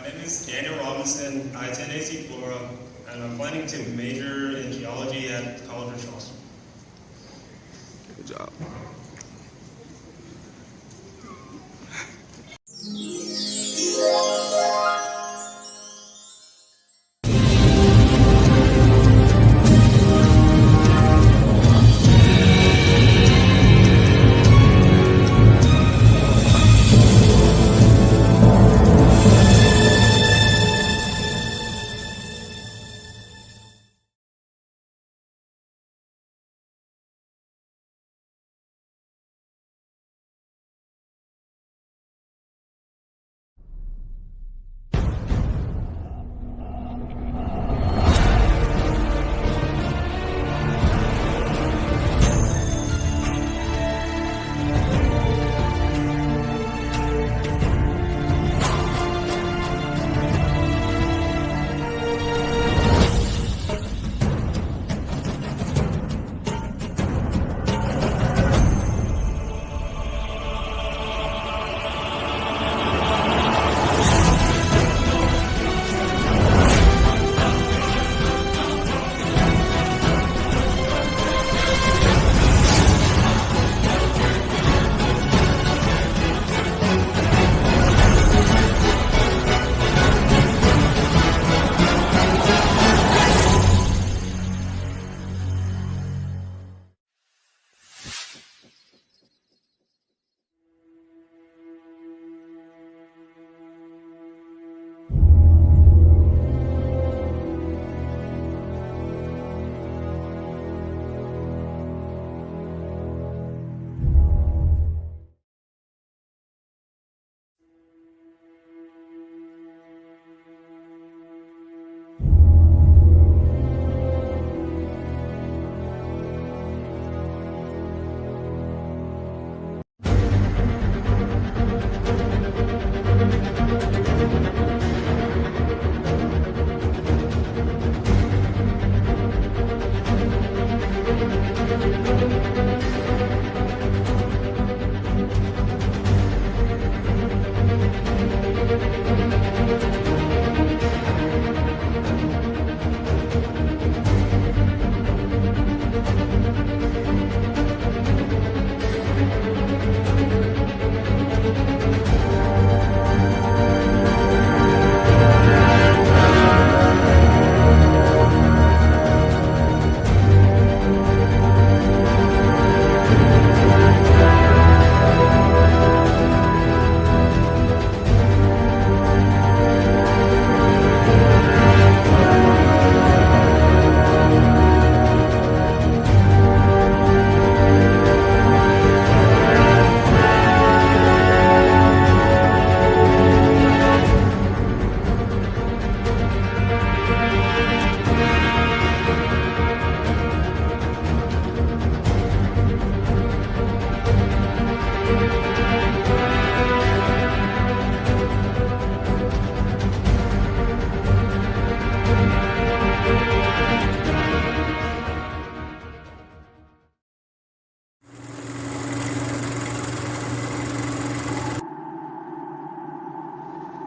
name is Daniel Robinson. I attend AC Flora, and I'm planning to major in geology at the College of Charleston. Good job.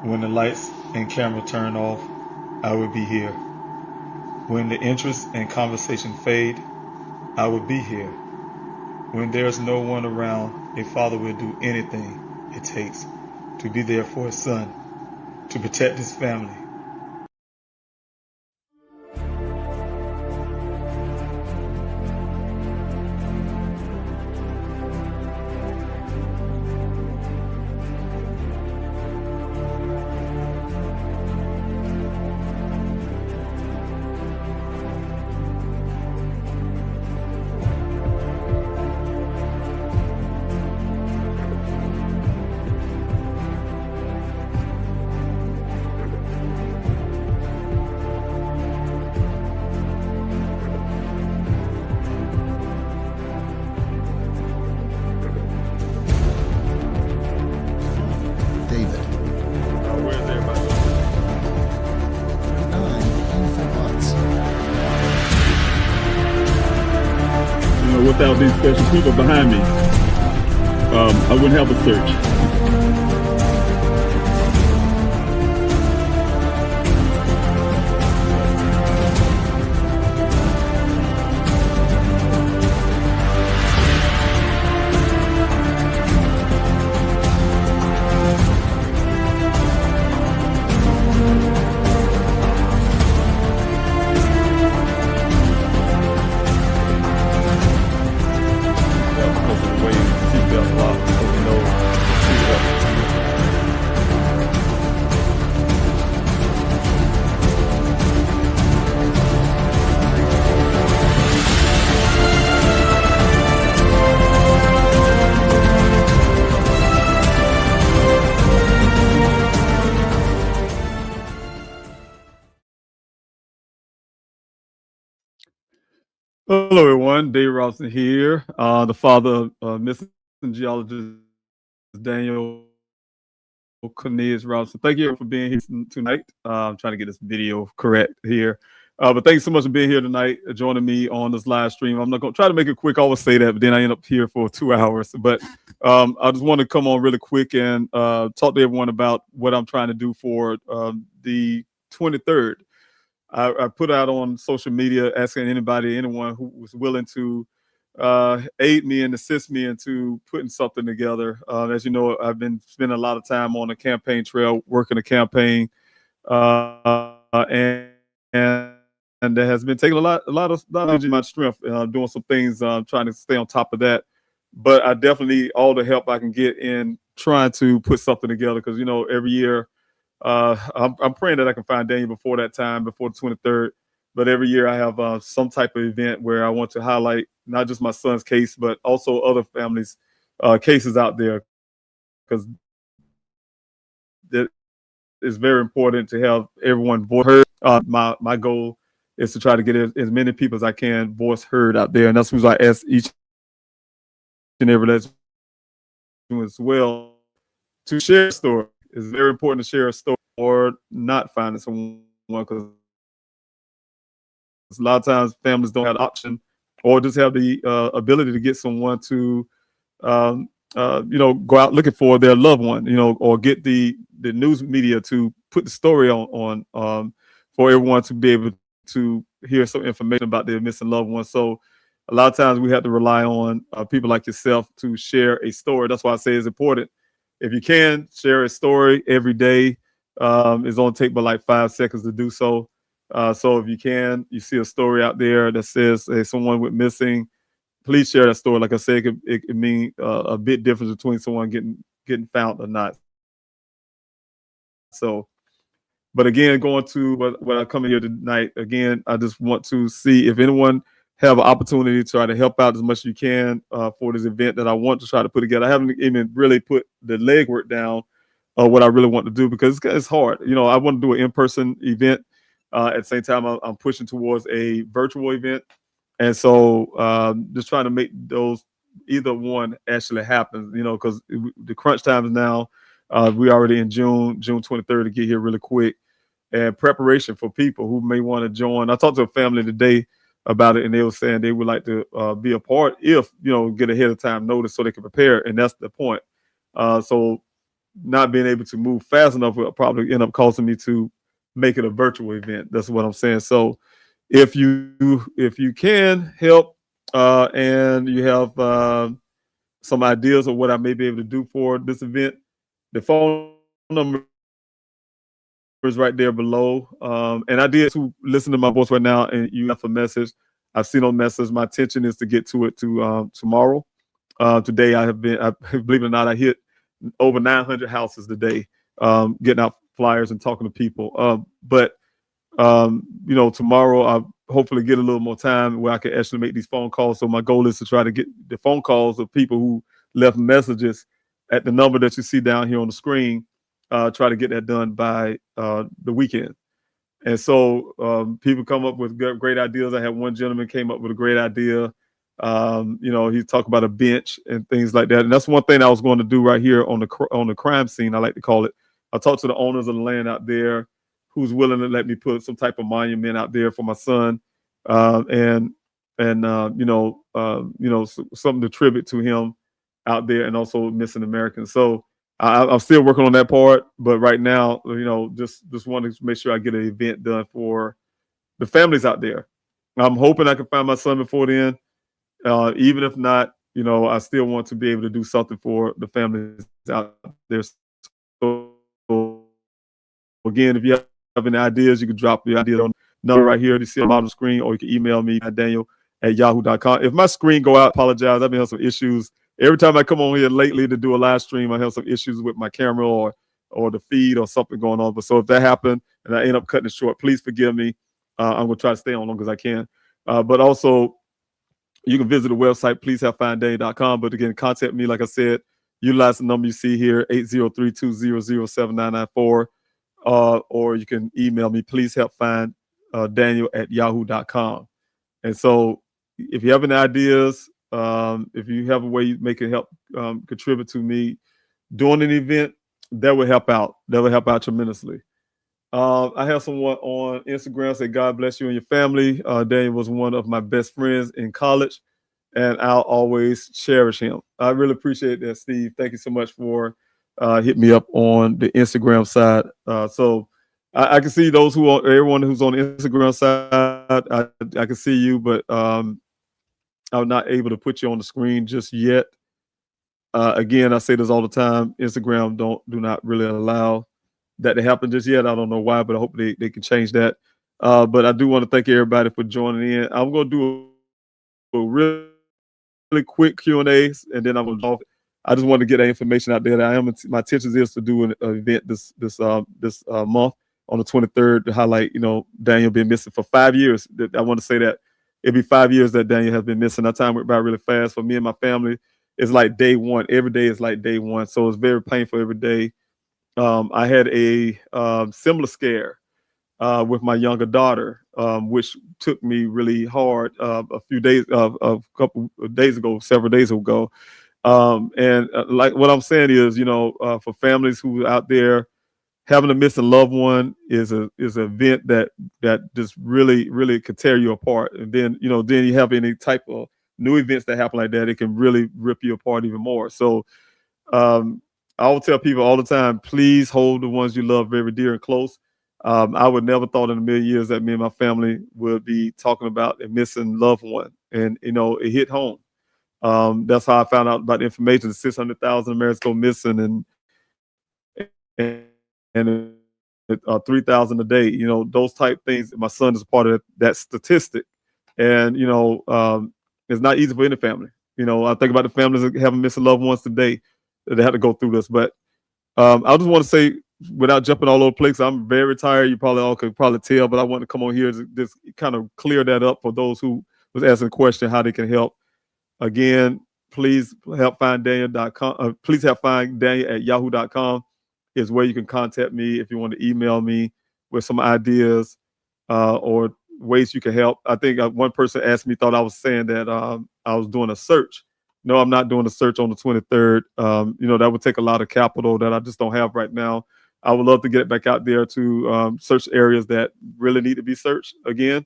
When the lights and camera turn off, I will be here. When the interest and conversation fade, I will be here. When there's no one around, a father will do anything it takes to be there for his son, to protect his family. Without these special people behind me, I wouldn't have a search. Hello, everyone. Dave Robinson here, the father of missing geologist Daniel Cornelius Robinson. Thank you for being here tonight. I'm trying to get this video correct here. But thanks so much for being here tonight, joining me on this live stream. I'm not going to try to make it quick. I always say that, but then I end up here for 2 hours. But I just want to come on really quick and talk to everyone about what I'm trying to do for the 23rd. I put out on social media asking anyone who was willing to aid me and assist me into putting something together. As you know, I've been spending a lot of time on the campaign trail, working a campaign, and that has been taking a lot of energy, my strength, doing some things, trying to stay on top of that. But I definitely need all the help I can get in trying to put something together because every year. I'm praying that I can find Daniel before that time, before the 23rd. But every year I have some type of event where I want to highlight not just my son's case, but also other families' cases out there, because it is very important to have everyone voice heard. My goal is to try to get as many people as I can voice heard out there, and that's what I ask each and every lesson as well to share a story. It's very important to share a story or not finding someone, because a lot of times families don't have the option or just have the ability to get someone to go out looking for their loved one, or get the news media to put the story on for everyone to be able to hear some information about their missing loved one. So a lot of times we have to rely on people like yourself to share a story. That's why I say it's important. If you can share a story every day, it's only take but like 5 seconds to do so. So if you see a story out there that says someone went missing, please share that story. Like I said, it could mean a bit difference between someone getting found or not. So, but again, going to what I come in here tonight, again, I just want to see if anyone have an opportunity to try to help out as much as you can for this event that I want to try to put together. I haven't even really put the legwork down of what I really want to do, because it's hard. I want to do an in-person event. At the same time, I'm pushing towards a virtual event. And so just trying to make those either one actually happen, because the crunch time is now. We already in June 23rd to get here really quick. And preparation for people who may want to join. I talked to a family today about it, and they were saying they would like to be a part if get ahead of time notice so they can prepare, and that's the point. So not being able to move fast enough will probably end up causing me to make it a virtual event. That's what I'm saying. So if you can help and you have some ideas of what I may be able to do for this event, the phone number is right there below. And I did to listen to my voice right now, and you left a message. I've seen those messages. My intention is to get to it tomorrow. Today I believe it or not, I hit over 900 houses today, getting out flyers and talking to people. But tomorrow I'll hopefully get a little more time where I can actually make these phone calls. So my goal is to try to get the phone calls of people who left messages at the number that you see down here on the screen. Try to get that done by the weekend. And so people come up with great ideas. I had one gentleman came up with a great idea. He talked about a bench and things like that. And that's one thing I was going to do right here on the crime scene, I like to call it. I talked to the owners of the land out there who's willing to let me put some type of monument out there for my son, and something to tribute to him out there, and also missing Americans. So I'm still working on that part, but right now, just wanted to make sure I get an event done for the families out there. I'm hoping I can find my son before then. Even if not, I still want to be able to do something for the families out there. So again, if you have any ideas, you can drop your idea on the number right here to see on the screen, or you can email me at daniel@yahoo.com. If my screen go out, apologize. I've been having some issues. Every time I come on here lately to do a live stream, I have some issues with my camera or the feed or something going on. But so if that happened and I end up cutting it short, please forgive me. I'm going to try to stay on long as I can. But also, you can visit the website, pleasehelpfinddaniel.com. But again, contact me, like I said, utilize the number you see here, 803-200-7994. Or you can email me, pleasehelpfinddaniel@yahoo.com. And so if you have any ideas, if you have a way you make it help contribute to me doing an event, that would help out. That would help out tremendously. I have someone on Instagram say, God bless you and your family. Daniel was one of my best friends in college, and I'll always cherish him. I really appreciate that, Steve. Thank you so much for hitting me up on the Instagram side. So I can see those everyone who's on the Instagram side, I can see you, but I'm not able to put you on the screen just yet. Again, I say this all the time. Instagram do not really allow that to happen just yet. I don't know why, but I hope they can change that. But I do want to thank everybody for joining in. I'm going to do a really quick Q&A, and then I'm going to. I just want to get that information out there. My intention is to do an event this month on the 23rd to highlight, Daniel been missing for 5 years. I want to say that it'll be 5 years that Daniel has been missing. Our time went by really fast. For me and my family, it's like day one. Every day is like day one. So it's very painful every day. I had a similar scare with my younger daughter, which took me really hard a couple of days ago, several days ago. And like what I'm saying is, for families who are out there, having to miss a loved one is an event that just really, really could tear you apart. And then, then you have any type of new events that happen like that, it can really rip you apart even more. So I will tell people all the time, please hold the ones you love very dear and close. I would never thought in a million years that me and my family would be talking about a missing loved one. And, it hit home. That's how I found out about the information. 600,000 Americans go missing and 3,000 a day, those type things. My son is a part of that statistic. And, it's not easy for any family. I think about the families that have missing loved ones today that had to go through this. But I just want to say, without jumping all over the place, I'm very tired. You probably all could probably tell, but I want to come on here to just kind of clear that up for those who was asking a question, how they can help. Again, please help find Daniel.com. Please help find Daniel at yahoo.com is where you can contact me if you want to email me with some ideas or ways you can help. I think one person asked me, thought I was saying that I was doing a search. No, I'm not doing a search on the 23rd. That would take a lot of capital that I just don't have right now. I would love to get back out there to search areas that really need to be searched again.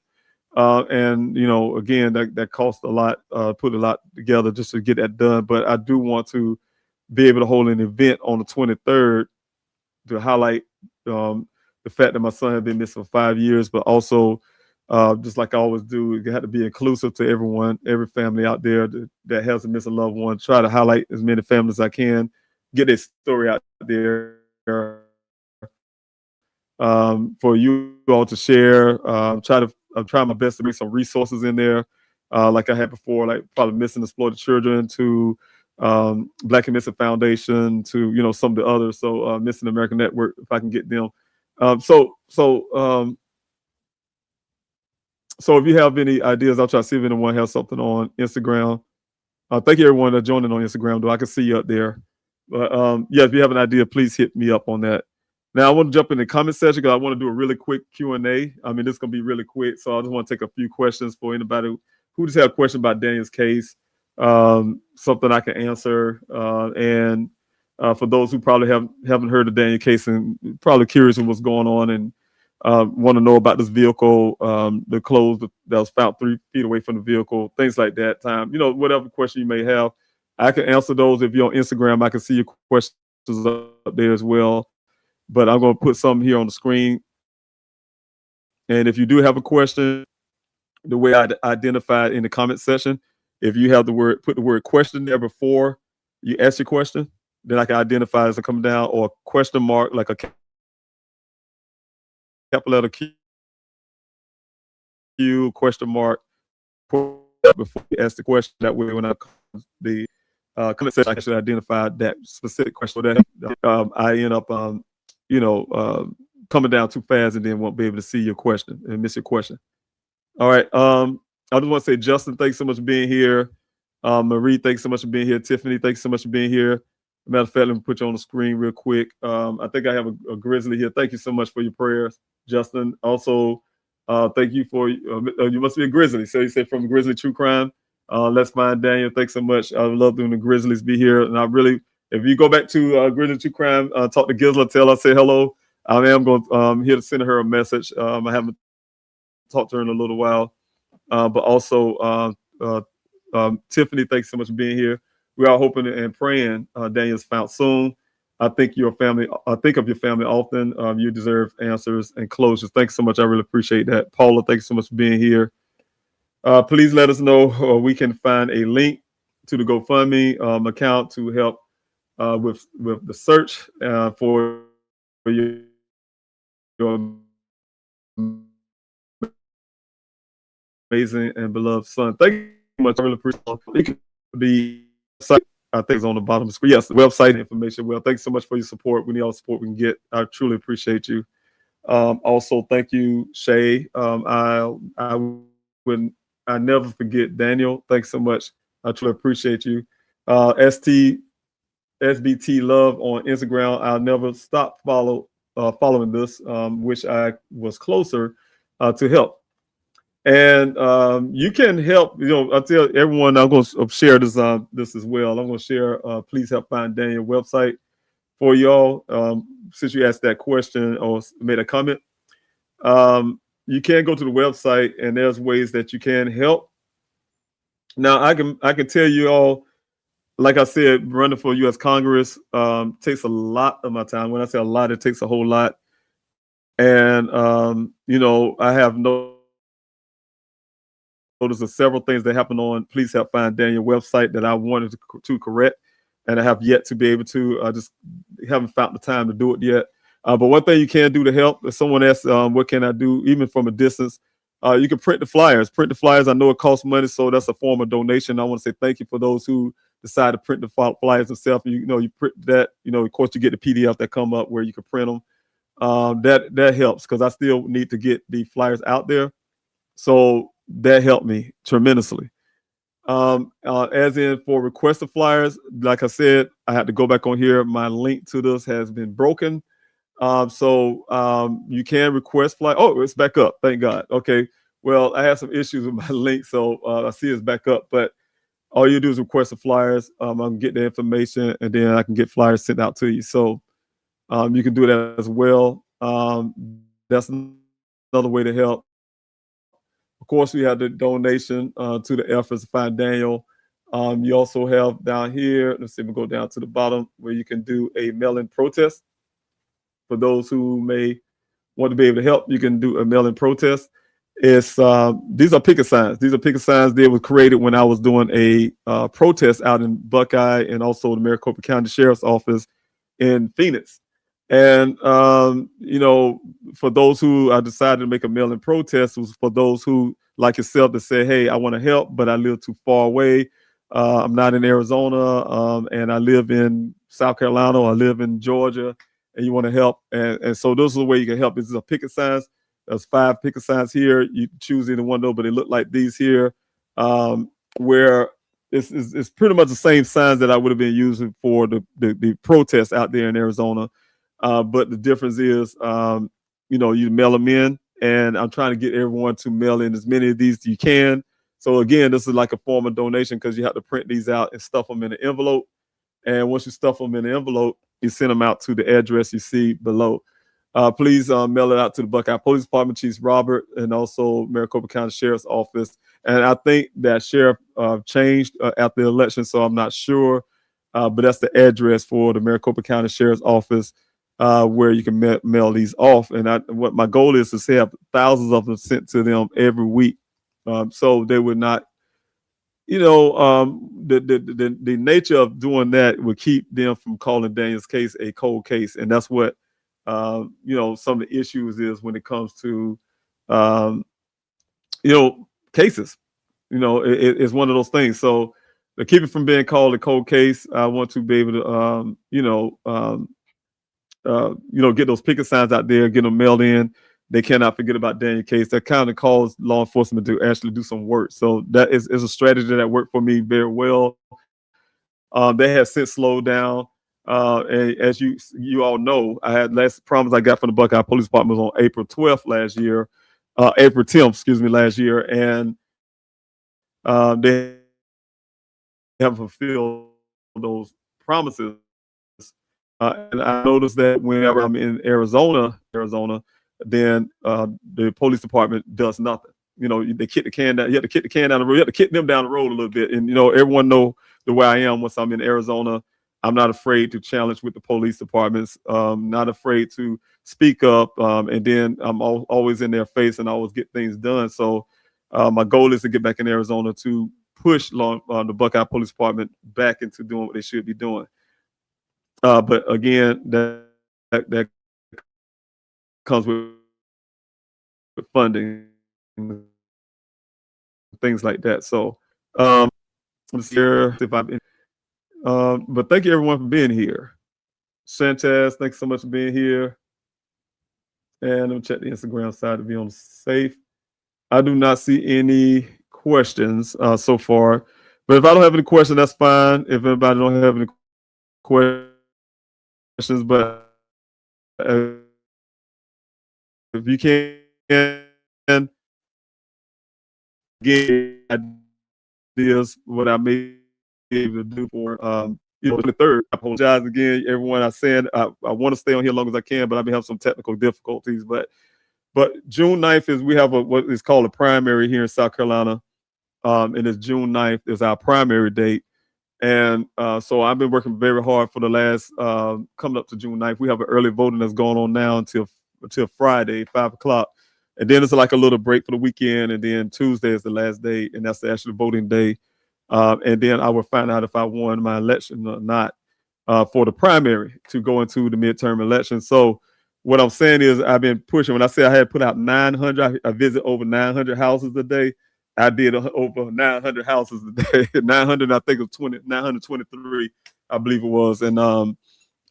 And again, that costs a lot, put a lot together just to get that done. But I do want to be able to hold an event on the 23rd to highlight the fact that my son had been missing for 5 years, but also just like I always do, you have to be inclusive to everyone, every family out there that has a missing loved one. Try to highlight as many families as I can, get their story out there for you all to share. I'm trying my best to bring some resources in there, like I had before, like probably Missing Exploited Children, to Black and Missing Foundation, to some of the others. So Missing American Network, if I can get them. So if you have any ideas, I'll try to see if anyone has something on Instagram. Thank you everyone that joining on Instagram, though. I can see you up there. But if you have an idea, please hit me up on that. Now I want to jump in the comment section because I want to do a really quick Q&A. I mean, this is going to be really quick. So I just want to take a few questions for anybody who just have a question about Daniel's case, something I can answer. And for those who probably haven't heard of Daniel's case and probably curious of what's going on and want to know about this vehicle, the clothes that was found 3 feet away from the vehicle, things like that. Whatever question you may have, I can answer those. If you're on Instagram, I can see your questions up there as well. But I'm going to put some here on the screen. And if you do have a question, the way I identify it in the comment section, if you have put the word question there before you ask your question, then I can identify as it comes down, or a question mark, like a capital letter Q, question mark, before you ask the question. That way, when I the comment section, I should identify that specific question. That I end up, coming down too fast and then won't be able to see your question and miss your question. All right. I just want to say, Justin, thanks so much for being here. Marie, thanks so much for being here. Tiffany, thanks so much for being here. Matter of fact, let me put you on the screen real quick. I think I have a Grizzly here. Thank you so much for your prayers, Justin. Also, Thank you for you must be a Grizzly. So you say from Grizzly True Crime. Let's find Daniel. Thanks so much. I would love when the Grizzlies be here. And I really, if you go back to Grizzly True Crime, talk to Gizla, tell her, say hello. I am going here to send her a message. I haven't talked to her in a little while. But also, Tiffany, thanks so much for being here. We are hoping and praying Daniel's found soon. I think of your family often. You deserve answers and closures. Thanks so much. I really appreciate that. Paula, thanks so much for being here. Please let us know we can find a link to the GoFundMe account to help with the search for your amazing and beloved son. Thank you so much. I really appreciate it. It could be site, I think it's on the bottom of the screen. Yes, the website information. Well, thanks so much for your support. We need all the support we can get. I truly appreciate you. Also, thank you, Shay. I never forget Daniel. Thanks so much. I truly appreciate you. SBT Love on Instagram. I'll never stop following this. Wish I was closer to help. And you can help. I tell everyone, I'm going to share this as well. I'm going to share. Please help find Daniel website for y'all. Since you asked that question or made a comment, you can go to the website and there's ways that you can help. Now I can tell you all, like I said, running for U.S. Congress takes a lot of my time. When I say a lot, it takes a whole lot. And I have noticed of several things that happen on Please Help Find Daniel website that I wanted to correct, and I have yet to be able to. I just haven't found the time to do it yet. But one thing you can do to help, if someone asks, what can I do, even from a distance, you can print the flyers. Print the flyers. I know it costs money, so that's a form of donation. I want to say thank you for those who decide to print the flyers themselves. You print that. Of course, you get the PDF that come up where you can print them. That helps because I still need to get the flyers out there. So that helped me tremendously. As in for requested flyers, like I said, I had to go back on here. My link to this has been broken. So you can request flyers. Oh, it's back up. Thank God. Okay. Well, I had some issues with my link, so I see it's back up. But all you do is request the flyers. I can get the information, and then I can get flyers sent out to you. So you can do that as well. That's another way to help. Of course, we have the donation to the efforts to find Daniel. You also have down here, let's see if we go down to the bottom, where you can do a mail-in protest. For those who may want to be able to help, you can do a mail-in protest. These are picket signs. These are picket signs that were created when I was doing a protest out in Buckeye and also the Maricopa County Sheriff's Office in Phoenix. And, for those who I decided to make a mail-in protest, was for those who, like yourself, that say, hey, I want to help, but I live too far away. I'm not in Arizona, and I live in South Carolina, or I live in Georgia, and you want to help. And so those are the way you can help. This is a picket signs. There's 5 picket signs here. You choose either one, though, but they look like these here, where it's pretty much the same signs that I would have been using for the protests out there in Arizona. But the difference is, you mail them in, and I'm trying to get everyone to mail in as many of these as you can. So again, this is like a form of donation because you have to print these out and stuff them in an envelope. And once you stuff them in an envelope, you send them out to the address you see below. Please mail it out to the Buckeye Police Department, Chief Robert, and also Maricopa County Sheriff's Office. And I think that sheriff changed after the election, so I'm not sure. But that's the address for the Maricopa County Sheriff's Office, where you can mail these off. And what my goal is to have thousands of them sent to them every week, so they would not, the nature of doing that would keep them from calling Daniel's case a cold case. And that's what, some of the issues is when it comes to, cases. It's one of those things. So to keep it from being called a cold case, I want to be able to, get those picket signs out there, get them mailed in. They cannot forget about Daniel's case. That kind of calls law enforcement to actually do some work. So that is a strategy that worked for me very well. They have since slowed down. And as you all know, I had last promise I got from the Buckeye Police Department was on April 12th last year. April 10th, excuse me, last year, and they haven't fulfilled those promises. And I noticed that whenever I'm in Arizona, then the police department does nothing. You know, they kick the can down. You have to kick the can down the road. You have to kick them down the road a little bit. And you know, everyone know the way I am once I'm in Arizona. I'm not afraid to challenge with the police departments. Not afraid to speak up. And then I'm always in their face and always get things done. So my goal is to get back in Arizona to push the Buckeye Police Department back into doing what they should be doing. But again, that comes with funding, things like that. So let's hear if I've been. But thank you everyone for being here. Sanchez, thanks so much for being here. And let me check the Instagram side to be on safe. I do not see any questions so far. But if I don't have any questions, that's fine. If anybody don't have any questions, but if you can get ideas what I may be able to do for the third. I apologize again, everyone. I said I want to stay on here as long as I can, but I've been having some technical difficulties. But June 9th is we have what is called a primary here in South Carolina. And it's June 9th is our primary date. And so I've been working very hard for the last coming up to June 9th. We have an early voting that's going on now until Friday, 5 o'clock. And then it's like a little break for the weekend. And then Tuesday is the last day, and that's the actual voting day. And then I will find out if I won my election or not for the primary to go into the midterm election. So what I'm saying is I've been pushing. When I say I had put out 900, I visit over 900 houses a day. I did over 900 houses a day. 900, I think it was 923, I believe it was. And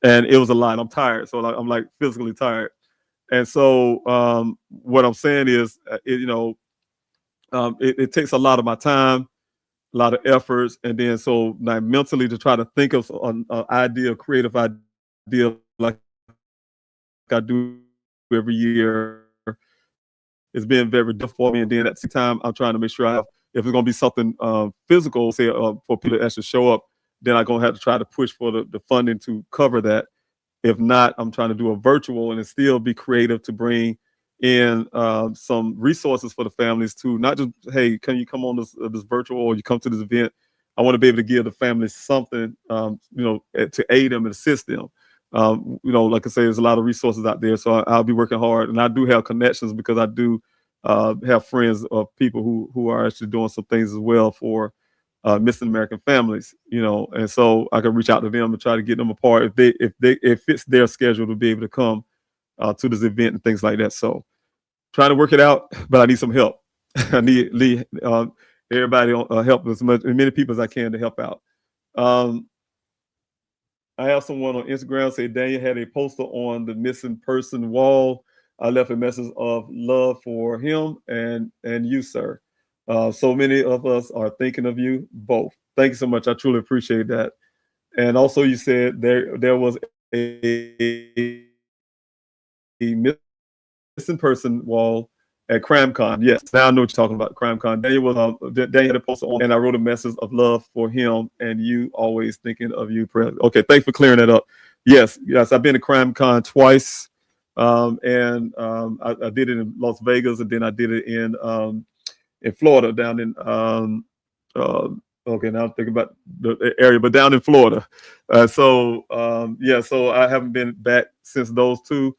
it was a lot. I'm tired. So I'm like physically tired. And so what I'm saying is, it takes a lot of my time, a lot of efforts. And then so like mentally to try to think of an idea, creative idea like I do every year, it's been very difficult for me. And then at the same time, I'm trying to make sure if it's going to be something physical, say for people to actually show up, then I'm going to have to try to push for the funding to cover that. If not, I'm trying to do a virtual and still be creative to bring in some resources for the families to not just, hey, can you come on this virtual or you come to this event? I want to be able to give the families something, to aid them and assist them. Like I say, there's a lot of resources out there, so I'll be working hard, and I do have connections because I do have friends of people who are actually doing some things as well for missing American families, and so I can reach out to them and try to get them a part if it fits their schedule to be able to come to this event and things like that. So trying to work it out, but I need some help. I need everybody help as many people as I can to help out. I have someone on Instagram say Daniel had a poster on the missing person wall. I left a message of love for him and you, sir. So many of us are thinking of you both. Thank you so much. I truly appreciate that. And also you said there was a missing person wall at CrimeCon. Yes, now I know what you're talking about. CrimeCon. Daniel had a poster on, and I wrote a message of love for him and you, always thinking of you. Okay, thanks for clearing that up. Yes, I've been to CrimeCon twice, and I did it in Las Vegas, and then I did it in Florida, down in okay, now I'm thinking about the area, but down in Florida. So I haven't been back since those two.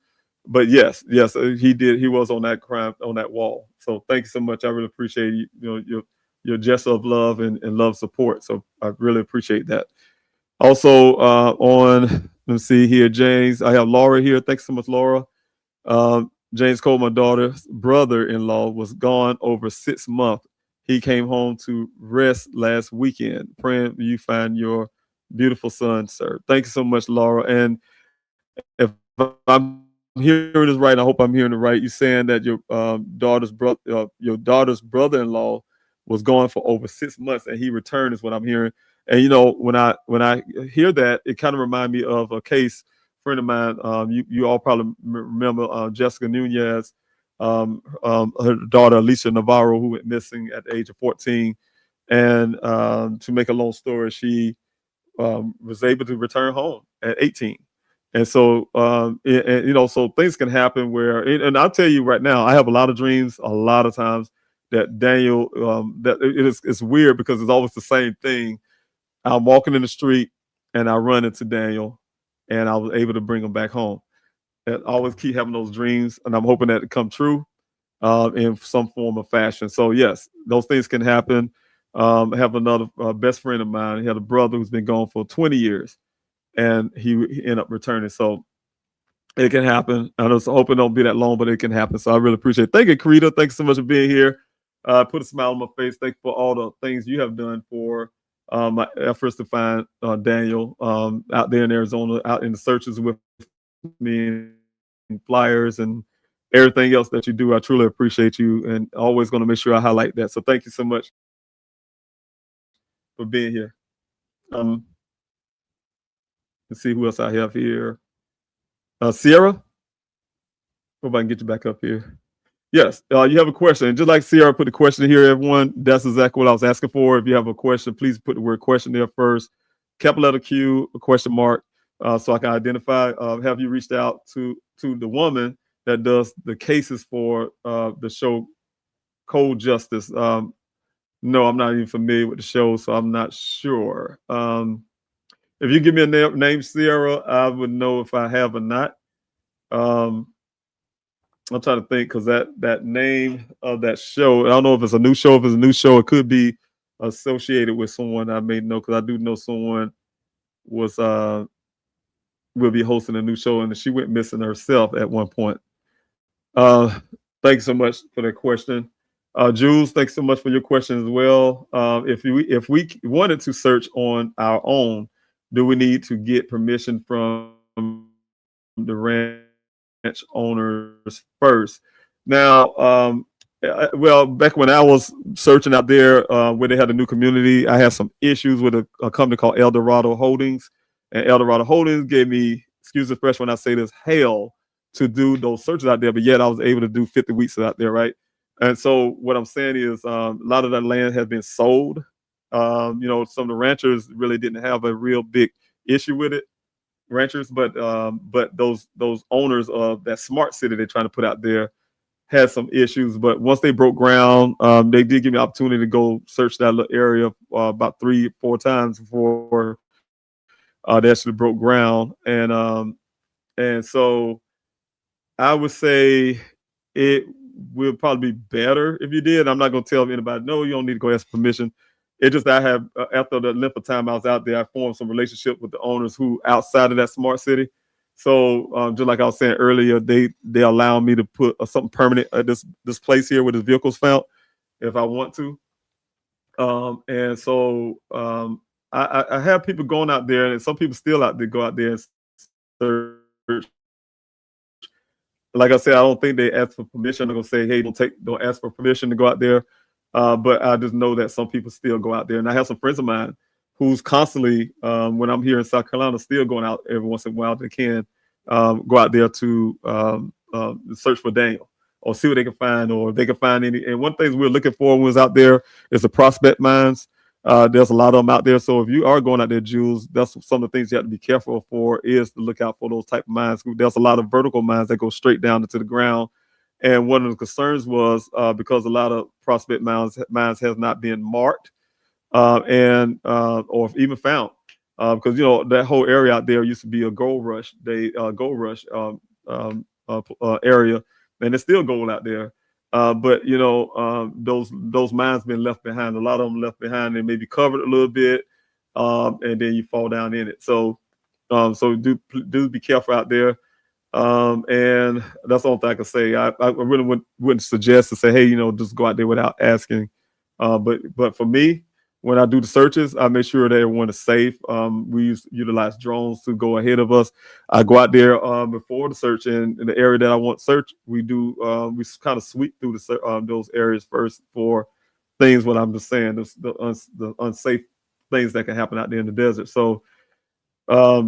But yes, he did. He was on that wall. So thank you so much. I really appreciate your gesture of love and love support. So I really appreciate that. Also let's see here, James. I have Laura here. Thanks so much, Laura. James Cole, my daughter's brother-in-law, was gone over 6 months. He came home to rest last weekend. Praying you find your beautiful son, sir. Thank you so much, Laura. And if I'm hearing this right, I hope I'm hearing it right. You're saying that your daughter's brother-in-law was gone for over 6 months, and he returned, is what I'm hearing. And when I hear that, it kind of reminds me of a case. Friend of mine, you all probably remember Jessica Nunez. her daughter Alicia Navarro, who went missing at the age of 14. And to make a long story, she was able to return home at 18. And so, so things can happen where, and I'll tell you right now, I have a lot of dreams, a lot of times that Daniel, it's weird because it's always the same thing. I'm walking in the street and I run into Daniel and I was able to bring him back home. And I always keep having those dreams, and I'm hoping that it come true in some form of fashion. So yes, those things can happen. I have another best friend of mine. He had a brother who's been gone for 20 years. And he ended up returning. So it can happen. I just hope it don't be that long, but it can happen. So I really appreciate it. Thank you, Karita. Thanks so much for being here. Put a smile on my face. Thank you for all the things you have done for my efforts to find Daniel out there in Arizona, out in the searches with me and flyers and everything else that you do. I truly appreciate you and always going to make sure I highlight that. So thank you so much for being here. Let's see who else I have here. Sierra, hope I can get you back up here. Yes, you have a question. Just like Sierra put the question here, everyone, that's exactly what I was asking for. If you have a question, please put the word question there first. Capital letter Q, a question mark, so I can identify. Have you reached out to the woman that does the cases for the show Cold Justice? No, I'm not even familiar with the show, so I'm not sure. If you give me a name, Sierra, I would know if I have or not. I'm trying to think because that name of that show, I don't know if it's a new show. If it's a new show, it could be associated with someone I may know because I do know someone will be hosting a new show and she went missing herself at one point. Thank you so much for that question. Jules, thanks so much for your question as well. If we wanted to search on our own, do we need to get permission from the ranch owners first? Now, well, back when I was searching out there where they had a new community, I had some issues with a company called El Dorado Holdings. And El Dorado Holdings gave me, excuse the expression when I say this, hell to do those searches out there. But yet I was able to do 50 weeks out there, right? And so what I'm saying is a lot of that land has been sold. Some of the ranchers really didn't have a real big issue with it, ranchers, but those owners of that smart city they're trying to put out there had some issues. But once they broke ground, they did give me an opportunity to go search that little area about 3-4 times before they actually broke ground. And so I would say it will probably be better if you did. I'm not going to tell anybody, no, you don't need to go ask permission. It's just that I have, after the length of time I was out there, I formed some relationship with the owners who outside of that smart city. So just like I was saying earlier, they allow me to put something permanent at this place here where the vehicle's found if I want to. And so I have people going out there, and some people still out there go out there and search. Like I said, I don't think they ask for permission. I'm gonna say, hey, don't ask for permission to go out there. But I just know that some people still go out there, and I have some friends of mine who's constantly, when I'm here in South Carolina, still going out every once in a while. They can go out there to search for Daniel or see what they can find, or if they can find any. And one thing we're looking for when we was out there is the prospect mines. There's a lot of them out there. So if you are going out there, Jules, that's some of the things you have to be careful for is to look out for those type of mines. There's a lot of vertical mines that go straight down into the ground. And one of the concerns was because a lot of prospect mines has not been marked or even found. Because that whole area out there used to be a gold rush. Area, and there's still gold out there. But those mines been left behind. A lot of them left behind. They may be covered a little bit, and then you fall down in it. So do be careful out there. And that's the only thing I can say. I really wouldn't suggest to say, hey, just go out there without asking. But for me, when I do the searches, I make sure that everyone is safe. We utilize drones to go ahead of us. I go out there before the search, and in the area that I want searched, we kind of sweep through those areas first for things. What I'm just saying, the unsafe things that can happen out there in the desert. So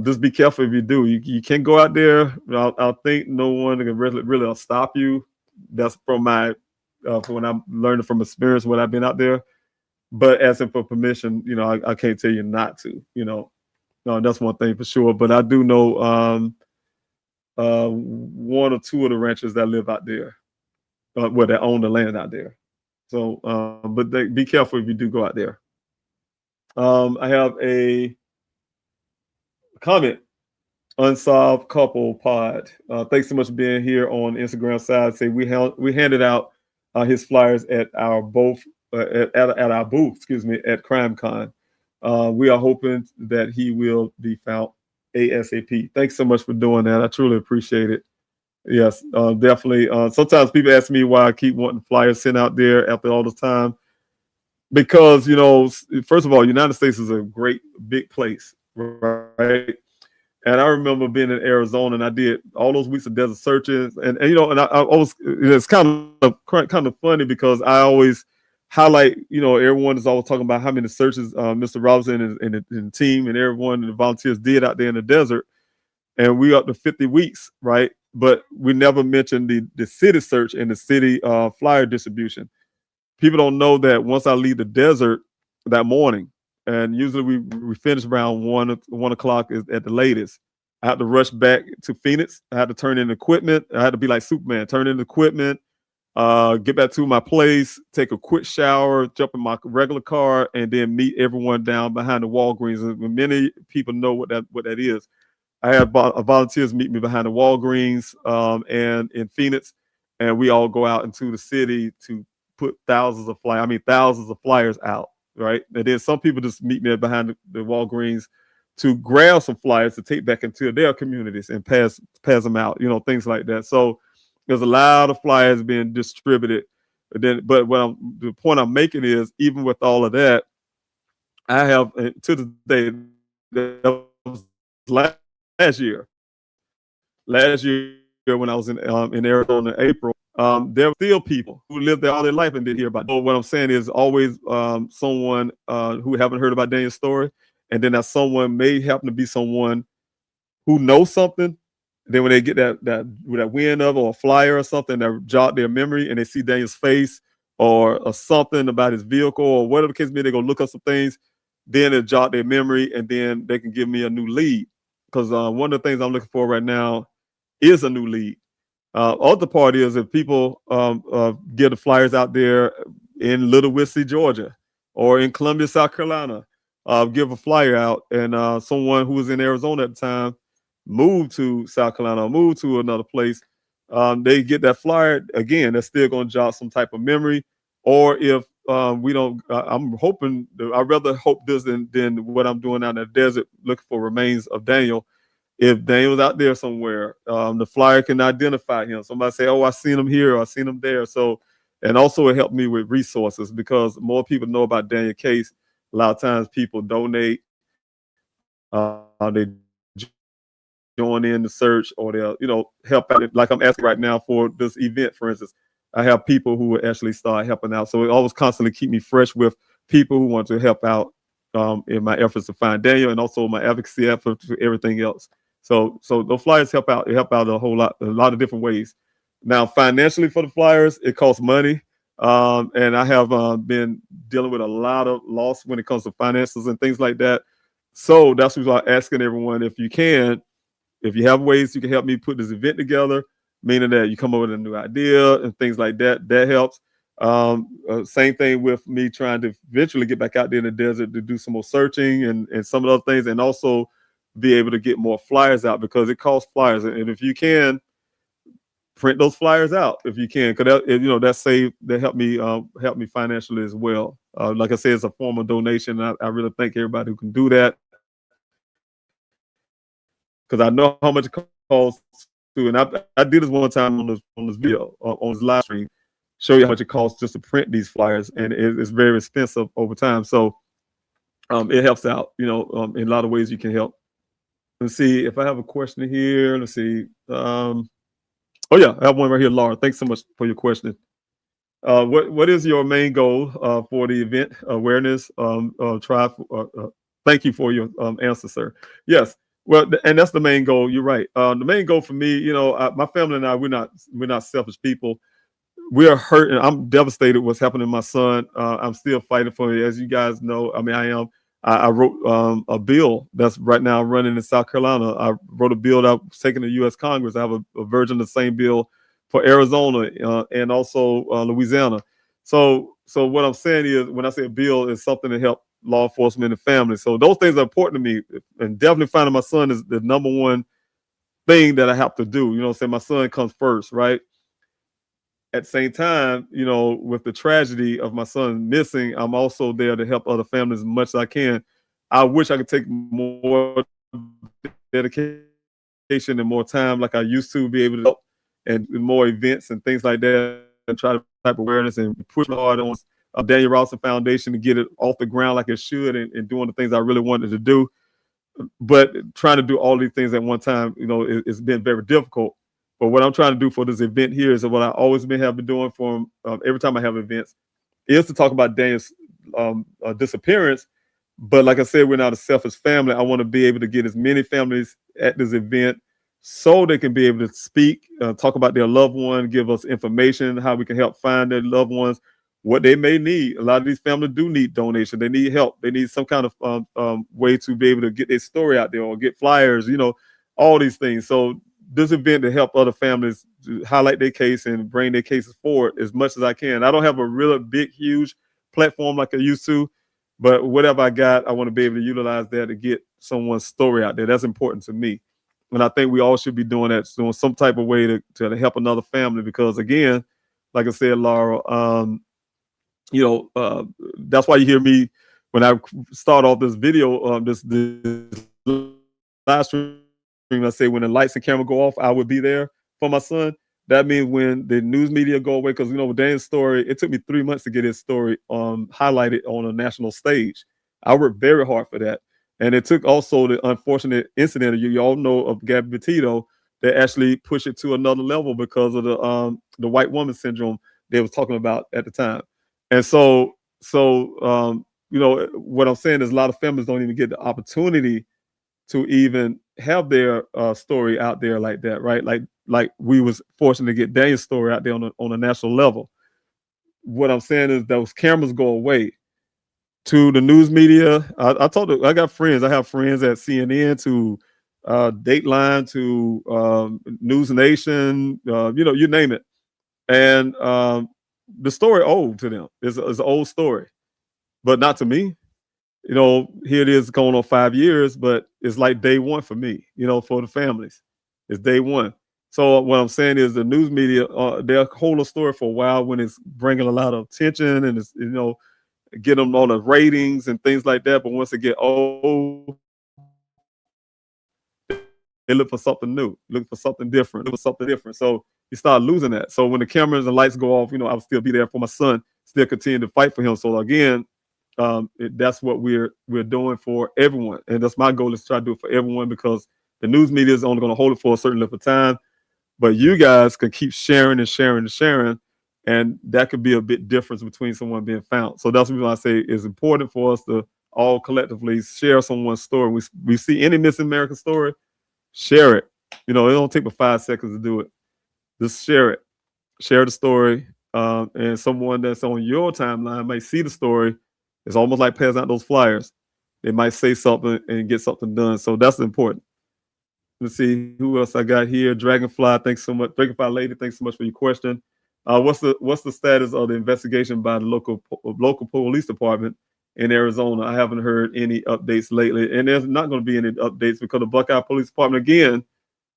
just be careful if you do. You can go out there. I think no one can really stop you. that's from my from when I'm learning from experience when I've been out there. But asking for permission, I can't tell you not to. No, that's one thing for sure. But I do know one or two of the ranchers that live out there, where they own the land out there. So, but be careful if you do go out there. I have a comment. Unsolved Couple Pod. Thanks so much for being here on Instagram side. Say we handed out his flyers at our at our booth, at CrimeCon. We are hoping that he will be found ASAP. Thanks so much for doing that. I truly appreciate it. Yes, definitely. Sometimes people ask me why I keep wanting flyers sent out there after all this time. Because, first of all, United States is a great big place, right? And I remember being in Arizona, and I did all those weeks of desert searches, and I was, it's kind of funny because I always highlight, everyone is always talking about how many searches Mr. Robinson and the team and everyone and the volunteers did out there in the desert, and we up to 50 weeks, right? But we never mentioned the city search and the city flyer distribution. People don't know that once I leave the desert that morning, and usually we finish around 1 o'clock at the latest, I had to rush back to Phoenix. I had to turn in equipment. I had to be like Superman, turn in equipment, get back to my place, take a quick shower, jump in my regular car, and then meet everyone down behind the Walgreens. And many people know what that is. I had volunteers meet me behind the Walgreens and in Phoenix, and we all go out into the city to put thousands of flyers out, right? And then some people just meet me behind the Walgreens to grab some flyers to take back into their communities and pass them out, things like that. So there's a lot of flyers being distributed. But the point I'm making is, even with all of that, I have to the day that was last year when I was in Arizona in April. There were still people who lived there all their life and didn't hear about it. So what I'm saying is always someone who haven't heard about Daniel's story, and then that someone may happen to be someone who knows something. Then when they get that wind of or a flyer or something that jog their memory, and they see Daniel's face or something about his vehicle or whatever the case may be, they go look up some things. Then it jog their memory, and then they can give me a new lead. Because one of the things I'm looking for right now is a new lead. Other part is if people get the flyers out there in Little Whiskey, Georgia, or in Columbia, South Carolina, give a flyer out, and someone who was in Arizona at the time moved to South Carolina, or moved to another place, they get that flyer again. That's still going to jog some type of memory. Or if we don't, I'm hoping. I'd rather hope this than what I'm doing out in the desert looking for remains of Daniel. If Daniel's out there somewhere, the flyer can identify him. Somebody say, "Oh, I seen him here, or I seen him there." So, and also it helped me with resources, because more people know about Daniel case. A lot of times people donate, they join in the search, or they'll help out. Like I'm asking right now for this event, for instance, I have people who will actually start helping out. So it always constantly keep me fresh with people who want to help out in my efforts to find Daniel, and also my advocacy efforts for everything else. So those flyers help out. They help out a lot of different ways. Now, financially for the flyers, it costs money. And I have been dealing with a lot of loss when it comes to finances and things like that. So that's why I'm asking everyone, if you have ways you can help me put this event together, meaning that you come up with a new idea and things like that, that helps. Same thing with me trying to eventually get back out there in the desert to do some more searching and some of those things, and also be able to get more flyers out, because it costs flyers. And if you can print those flyers out, if you can, because that help me financially as well. Like I said, it's a form of donation. I really thank everybody who can do that, because I know how much it costs to. And I did this one time on this video, on this live stream, show you how much it costs just to print these flyers, and it's very expensive over time. So it helps out, in a lot of ways you can help. Let's see if I have a question here. Let's see. Oh yeah, I have one right here, Laura. Thanks so much for your question. What is your main goal for the event awareness? Thank you for your answer, sir. Yes. Well, and that's the main goal. You're right. The main goal for me, my family and I, we're not selfish people. we are hurt, and I'm devastated what's happening to my son. I'm still fighting for it, as you guys know. I mean, I am. I wrote a bill that's right now running in South Carolina. I wrote a bill that I was taking to U.S. Congress. I have a version of the same bill for Arizona and also Louisiana. So what I'm saying is, when I say a bill, it's something to help law enforcement and family. So those things are important to me, and definitely finding my son is the number one thing that I have to do. You know what I'm saying? My son comes first, right? At the same time, you know, with the tragedy of my son missing, I'm also there to help other families as much as I can. I wish I could take more dedication and more time like I used to be able to help, and more events and things like that, and try to type awareness and push hard on Daniel Rawson Foundation to get it off the ground like it should, and doing the things I really wanted to do. But trying to do all these things at one time, you know, it's been very difficult. But what I'm trying to do for this event here is what I always have been doing for every time I have events, is to talk about Daniel's disappearance. But like I said, we're not a selfish family. I want to be able to get as many families at this event so they can be able to speak, talk about their loved one, give us information, how we can help find their loved ones, what they may need. A lot of these families do need donation. They need help. They need some kind of way to be able to get their story out there or get flyers, you know, all these things. So this event to help other families to highlight their case and bring their cases forward as much as I can. I don't have a really big, huge platform like I used to, but whatever I got, I want to be able to utilize that to get someone's story out there. That's important to me. And I think we all should be doing that, doing some type of way to help another family, because again, like I said, Laura, you know, that's why you hear me when I start off this video, this live stream, I say when the lights and camera go off, I would be there for my son. That means when the news media go away, because, you know, with Dan's story, it took me 3 months to get his story highlighted on a national stage. I worked very hard for that. And it took also the unfortunate incident, you all know, of Gabby Petito, that actually pushed it to another level because of the white woman syndrome they was talking about at the time. And so you know, what I'm saying is a lot of families don't even get the opportunity to even have their story out there like that, right? Like we was fortunate to get Daniel's story out there on a national level. What I'm saying is those cameras go away to the news media. I got friends. I have friends at CNN, to Dateline, to News Nation, you know, you name it. And the story old to them. It's an old story, but not to me. You know, here it is going on 5 years, but it's like day one for me, you know, for the families. It's day one. So what I'm saying is the news media, they'll hold a story for a while when it's bringing a lot of attention and it's, you know, get them on the ratings and things like that. But once they get old, they look for something new, look for something different, look for something different. So you start losing that. So when the cameras and lights go off, you know, I'll still be there for my son, still continue to fight for him. So again, that's what we're doing for everyone, and that's my goal, is to try to do it for everyone, because the news media is only going to hold it for a certain length of time, but you guys can keep sharing and sharing and sharing, and that could be a bit difference between someone being found. So that's what I say it's important for us to all collectively share someone's story. We see any missing American story, share it. You know, it don't take but 5 seconds to do it. Just share it, share the story, and someone that's on your timeline might see the story. It's almost like passing out those flyers. They might say something and get something done. So that's important. Let's see who else I got here. Dragonfly, thanks so much. Dragonfly Lady, thanks so much for your question. What's the status of the investigation by the local police department in Arizona? I haven't heard any updates lately, and there's not going to be any updates because the Buckeye Police Department again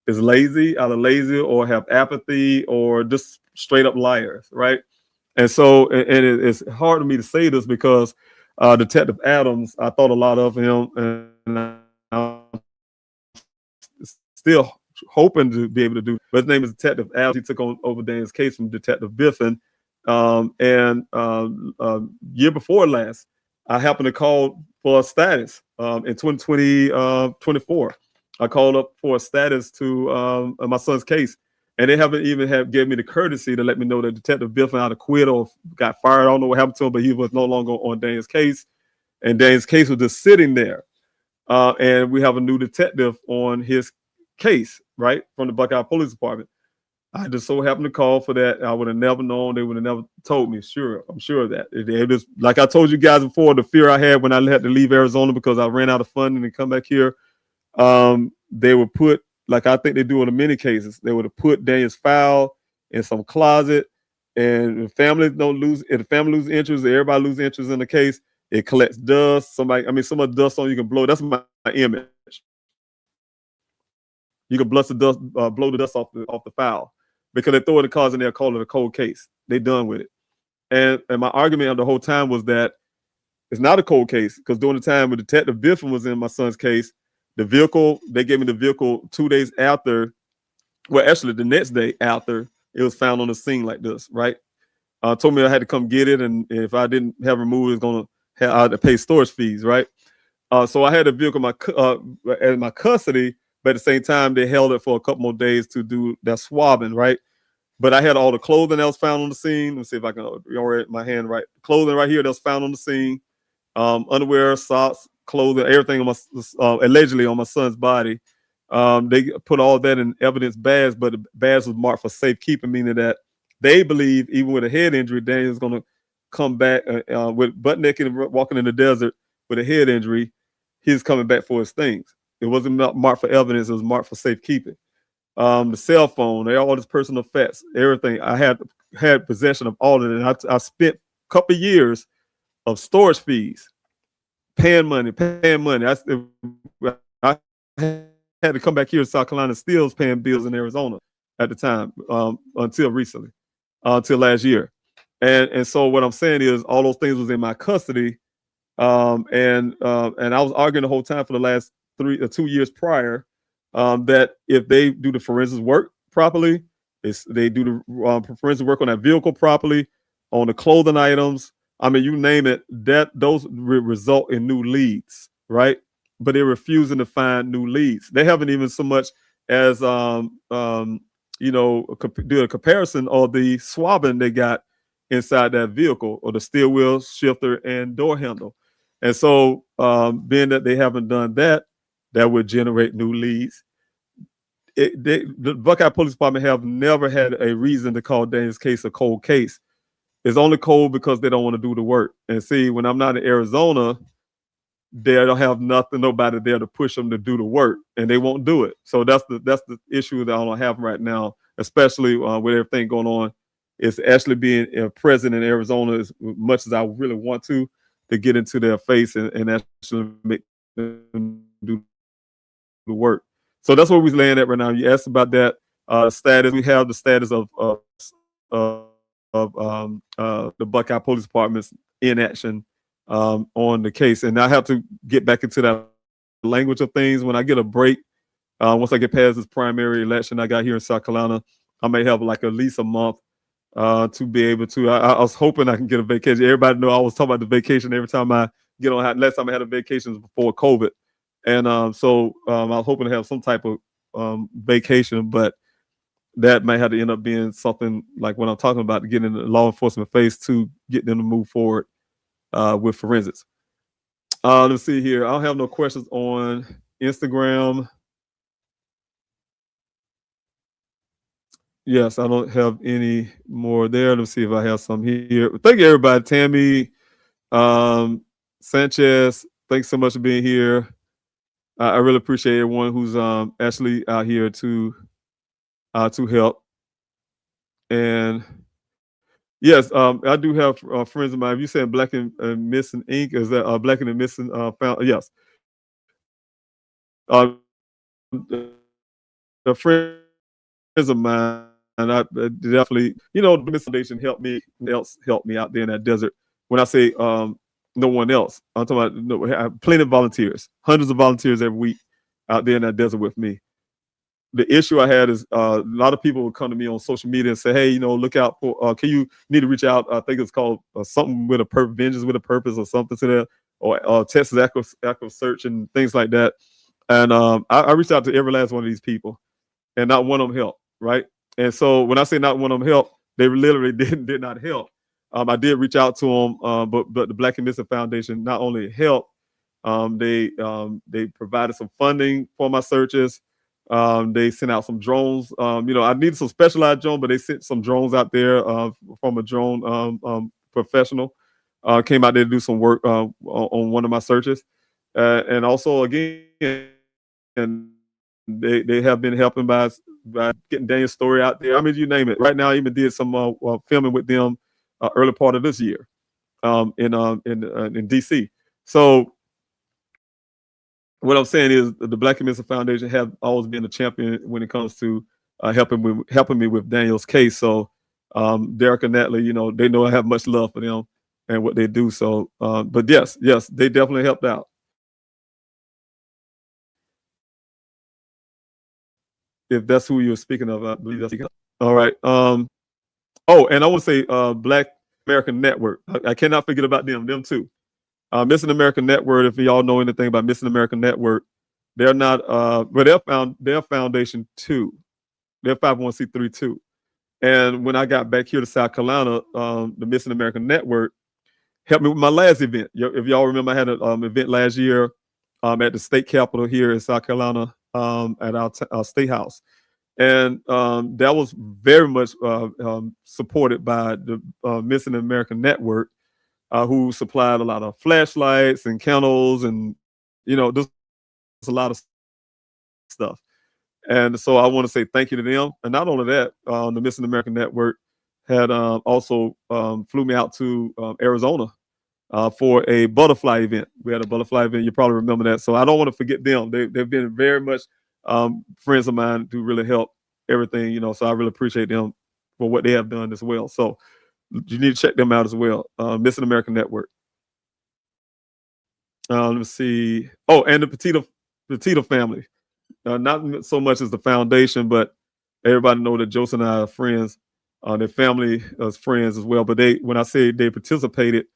is either lazy or have apathy or just straight up liars, right? And so, and it's hard for me to say this because Detective Adams, I thought a lot of him, and I'm still hoping to be able to do. But his name is Detective Adams. He took over Dan's case from Detective Biffin. Year before last, I happened to call for a status in 2024. I called up for a status to my son's case, and they haven't even gave me the courtesy to let me know that Detective Biffin either quit or got fired. I don't know what happened to him, but he was no longer on Dan's case, and Dan's case was just sitting there. And we have a new detective on his case, right, from the Buckeye Police Department. I just so happened to call for that. I would have never known. They would have never told me. Sure, I'm sure of that. It just, like I told you guys before, the fear I had when I had to leave Arizona because I ran out of funding and come back here. They would put, like I think they do in the many cases, they would have put Daniel's file in some closet, and if the family loses interest, everybody loses interest in the case. It collects dust. So much dust on you can blow. That's my image. You can blow the dust off the file because they throw it in the closet and they'll call it a cold case. They done with it. And my argument the whole time was that it's not a cold case because during the time when Detective Biffin was in my son's case, they gave me the vehicle 2 days after. Well, actually, the next day after it was found on the scene like this, right? Told me I had to come get it, and if I didn't have it removed, I had to pay storage fees, right? So I had the vehicle in my custody, but at the same time, they held it for a couple more days to do that swabbing, right? But I had all the clothing that was found on the scene. Let's see if I can orient my hand right. Clothing right here that was found on the scene, underwear, socks, clothing, everything on allegedly on my son's body. They put all that in evidence bags, but the bags was marked for safekeeping, meaning that they believe even with a head injury, Daniel's going to come back with butt naked and walking in the desert with a head injury. He's coming back for his things. It wasn't marked for evidence. It was marked for safekeeping. The cell phone, all his personal effects, everything. I had possession of all of it. And I spent a couple of years of storage fees, paying money. I had to come back here to South Carolina, still paying bills in Arizona at the time, until recently, until last year. And so what I'm saying is all those things was in my custody. And I was arguing the whole time for the last 2 years prior, that if they do the forensics work properly, they do the forensic work on that vehicle properly, on the clothing items, I mean, you name it, those result in new leads, right? But they're refusing to find new leads. They haven't even so much as do a comparison of the swabbing they got inside that vehicle, or the steel wheel, shifter, and door handle. And so, being that they haven't done that, that would generate new leads. The Buckeye Police Department have never had a reason to call Daniel's case a cold case. It's only cold because they don't want to do the work. And see, when I'm not in Arizona, they don't have nobody there to push them to do the work, and they won't do it. So that's the issue that I don't have right now, especially with everything going on. It's actually being present in Arizona as much as I really want to get into their face and actually make them do the work. So that's where we land at right now. You asked about that status. We have the status of the Buckeye Police Department's inaction on the case, and I have to get back into that language of things when I get a break. Once I get past this primary election I got here in South Carolina, I may have like at least a month to be able to. I was hoping I can get a vacation. Everybody know I was talking about the vacation every time I get on. Last time I had a vacation was before COVID, and so I was hoping to have some type of vacation, but that might have to end up being something like what I'm talking about, to get in the law enforcement face to get them to move forward with forensics. Let's see here. I don't have no questions on Instagram. Yes, I don't have any more there. Let's see if I have some here. Thank you, everybody. Tammy, Sanchez, thanks so much for being here. I really appreciate everyone who's actually out here to help. And yes, I do have friends of mine. If you said Black and Missing Ink, is that Black and Missing found? Yes. The friends of mine, and I definitely, the Missing Foundation helped me out there in that desert. When I say no one else, I'm talking about plenty of volunteers, hundreds of volunteers every week out there in that desert with me. The issue I had is a lot of people would come to me on social media and say, hey, look out for, you need to reach out. I think it's called something with a purpose, Vengeance with a Purpose, or something to that, or Texas Echo Search and things like that. And I reached out to every last one of these people, and not one of them helped, right? And so when I say not one of them helped, they literally did not help. I did reach out to them, but the Black and Missing Foundation not only helped, they provided some funding for my searches. They sent out some drones. I needed some specialized drone, but they sent some drones out there from a drone professional. Came out there to do some work on one of my searches, and also again, and they have been helping by getting Daniel's story out there. I mean, you name it. Right now, I even did some filming with them early part of this year in DC. So what I'm saying is the Black Community Foundation have always been a champion when it comes to helping me with Daniel's case. So Derek and Natalie, they know I have much love for them and what they do. So, but yes, they definitely helped out. If that's who you're speaking of, I believe that's all right. And I want to say Black American Network. I cannot forget about them too. Missing American Network, if y'all know anything about Missing American Network, they're not but they're foundation too. They're 501c3 too. And when I got back here to South Carolina, the Missing American Network helped me with my last event. If y'all remember, I had an event last year at the state capitol here in South Carolina at our state house. And that was very much supported by the Missing American Network, who supplied a lot of flashlights and candles and, there's a lot of stuff. And so I want to say thank you to them. And not only that, the Missing American Network had also flew me out to Arizona for a butterfly event. We had a butterfly event. You probably remember that. So I don't want to forget them. They've been very much friends of mine to really help everything, so I really appreciate them for what they have done as well. So you need to check them out as well. Missing American Network. Let me see. Oh, and the Petito family. Not so much as the foundation, but everybody know that Joseph and I are friends. Their family is friends as well. But when I say they participated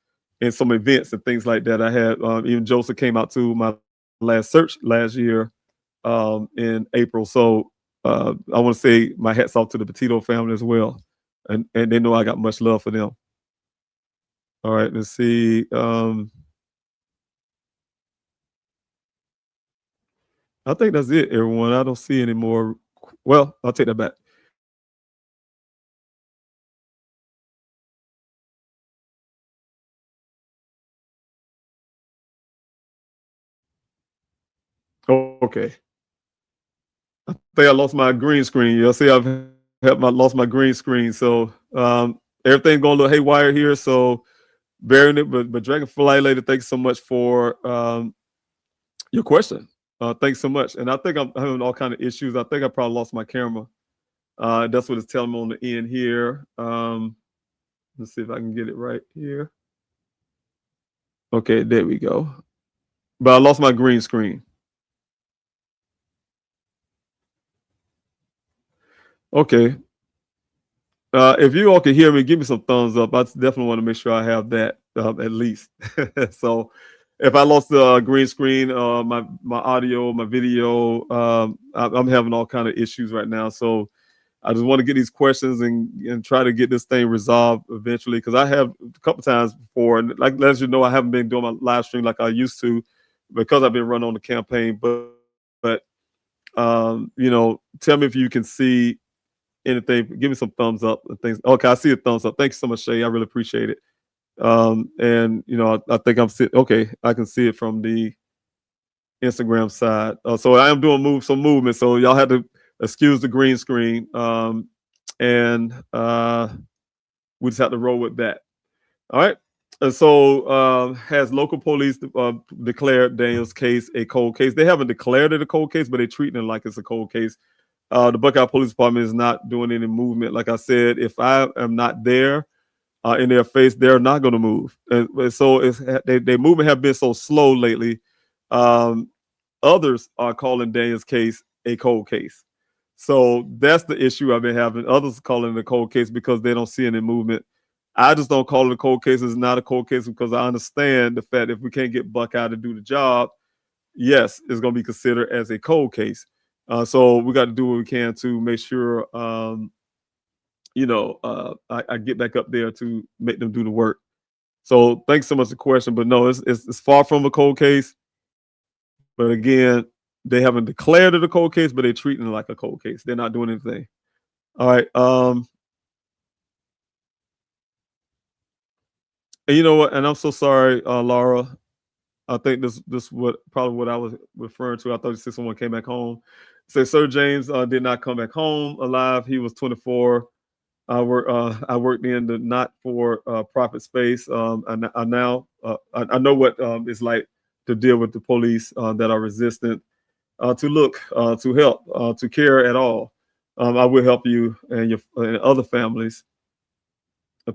in some events and things like that, I had even Joseph came out to my last search last year in April. So I want to say my hats off to the Petito family as well. And they know I got much love for them. All right, let's see. I think that's it, everyone. I don't see any more. Well, I'll take that back. Oh, okay. I think I lost my green screen. You'll see I've lost my green screen. So everything's going a little haywire here. So bearing it, but Dragonfly Lady, thanks so much for your question. Thanks so much. And I think I'm having all kind of issues. I think I probably lost my camera. That's what it's telling me on the end here. Let's see if I can get it right here. Okay, there we go. But I lost my green screen. Okay. If you all can hear me, give me some thumbs up. I definitely want to make sure I have that at least. So if I lost the green screen, my audio, my video, I'm having all kind of issues right now. So I just want to get these questions and try to get this thing resolved eventually, because I have a couple times before, and like as you know, I haven't been doing my live stream like I used to because I've been running on the campaign. But tell me if you can see anything. Give me some thumbs up and things. Okay, I see a thumbs up. Thanks so much, Shay. I really appreciate it. And I think I'm sitting. Okay, I can see it from the Instagram side. So I am doing some movement. So y'all had to excuse the green screen. And we just have to roll with that. All right. And so has local police declared Daniel's case a cold case? They haven't declared it a cold case, but they're treating it like it's a cold case. The Buckeye Police Department is not doing any movement. Like I said, if I am not there in their face, they're not going to move. And so their movement have been so slow lately. Others are calling Daniel's case a cold case. So that's the issue I've been having. Others are calling it a cold case because they don't see any movement. I just don't call it a cold case. It's not a cold case because I understand the fact if we can't get Buckeye to do the job, yes, it's going to be considered as a cold case. So we got to do what we can to make sure, I get back up there to make them do the work. So thanks so much for the question. But no, it's far from a cold case. But again, they haven't declared it a cold case, but they're treating it like a cold case. They're not doing anything. All right. And you know what? And I'm so sorry, Laura. I think this probably what I was referring to. I thought you said someone came back home. Say Sir James did not come back home alive. He was 24. I worked in the not for profit space. I know what it's like to deal with the police that are resistant to look, to help, to care at all. I will help you and your and other families.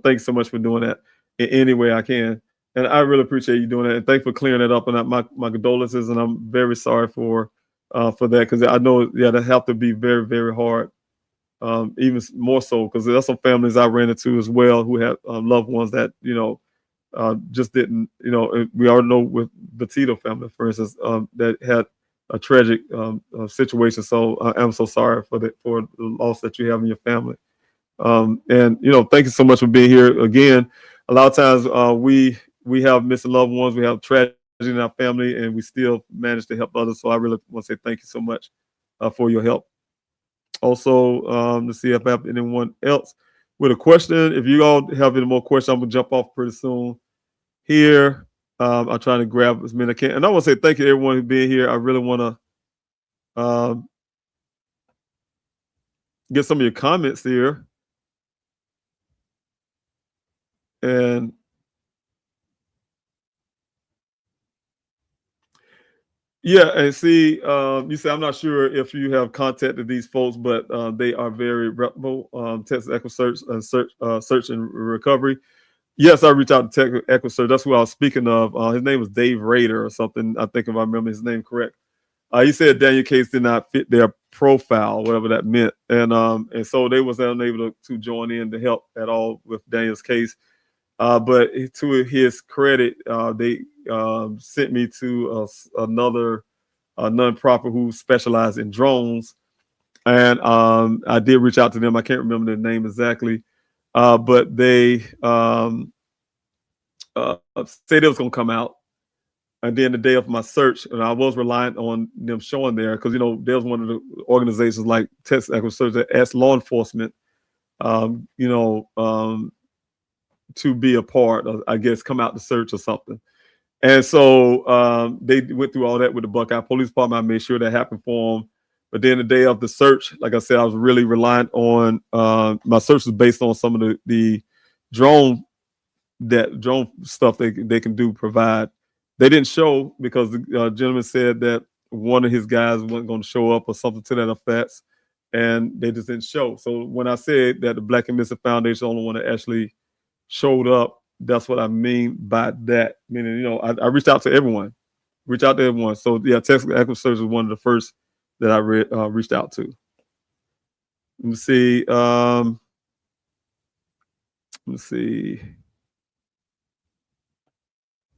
Thanks so much for doing that in any way I can. And I really appreciate you doing that. And thanks for clearing it up. And my condolences. And I'm very sorry for that, because I know, yeah, that have to be very, very hard. Even more so because there's some families I ran into as well who had loved ones that, just didn't, we already know with the Tito family, for instance, that had a tragic situation. So I'm so sorry for the loss that you have in your family. And thank you so much for being here again. A lot of times we have missing loved ones, we have tragedy in our family, and we still manage to help others. So I really want to say thank you so much for your help. Also, to see if I have anyone else with a question. If you all have any more questions, I'm gonna jump off pretty soon here. I'm trying to grab as many as I can. And I want to say thank you to everyone who's being here. I really want to get some of your comments here. And yeah, and see, you say I'm not sure if you have contacted these folks, but they are very reputable. Texas EquiSearch and Search and Recovery. Yes, I reached out to Texas EquiSearch. That's who I was speaking of. His name was Dave Rader or something. I think if I remember his name correct. He said Daniel case did not fit their profile, whatever that meant, and so they was unable to join in to help at all with Daniel's case. But to his credit, they sent me to another nonprofit who specialized in drones, and I did reach out to them. I can't remember their name exactly, but they said it was going to come out. And then the day of my search, and I was reliant on them showing there because there's one of the organizations like Texas EquiSearch that asked law enforcement, to be a part of, I guess, come out to search or something. And so they went through all that with the Buckeye Police Department. I made sure that happened for them. But then the day of the search, like I said, I was really reliant on my search was based on some of the drone stuff they can do provide. They didn't show because the gentleman said that one of his guys wasn't going to show up or something to that effect, and they just didn't show. So when I said that the Black and Missing Foundation is the only one that actually showed up, that's what I mean by that. Meaning, I reached out to everyone. So yeah, Texas EquiSearch was one of the first that I reached out to. Let me see.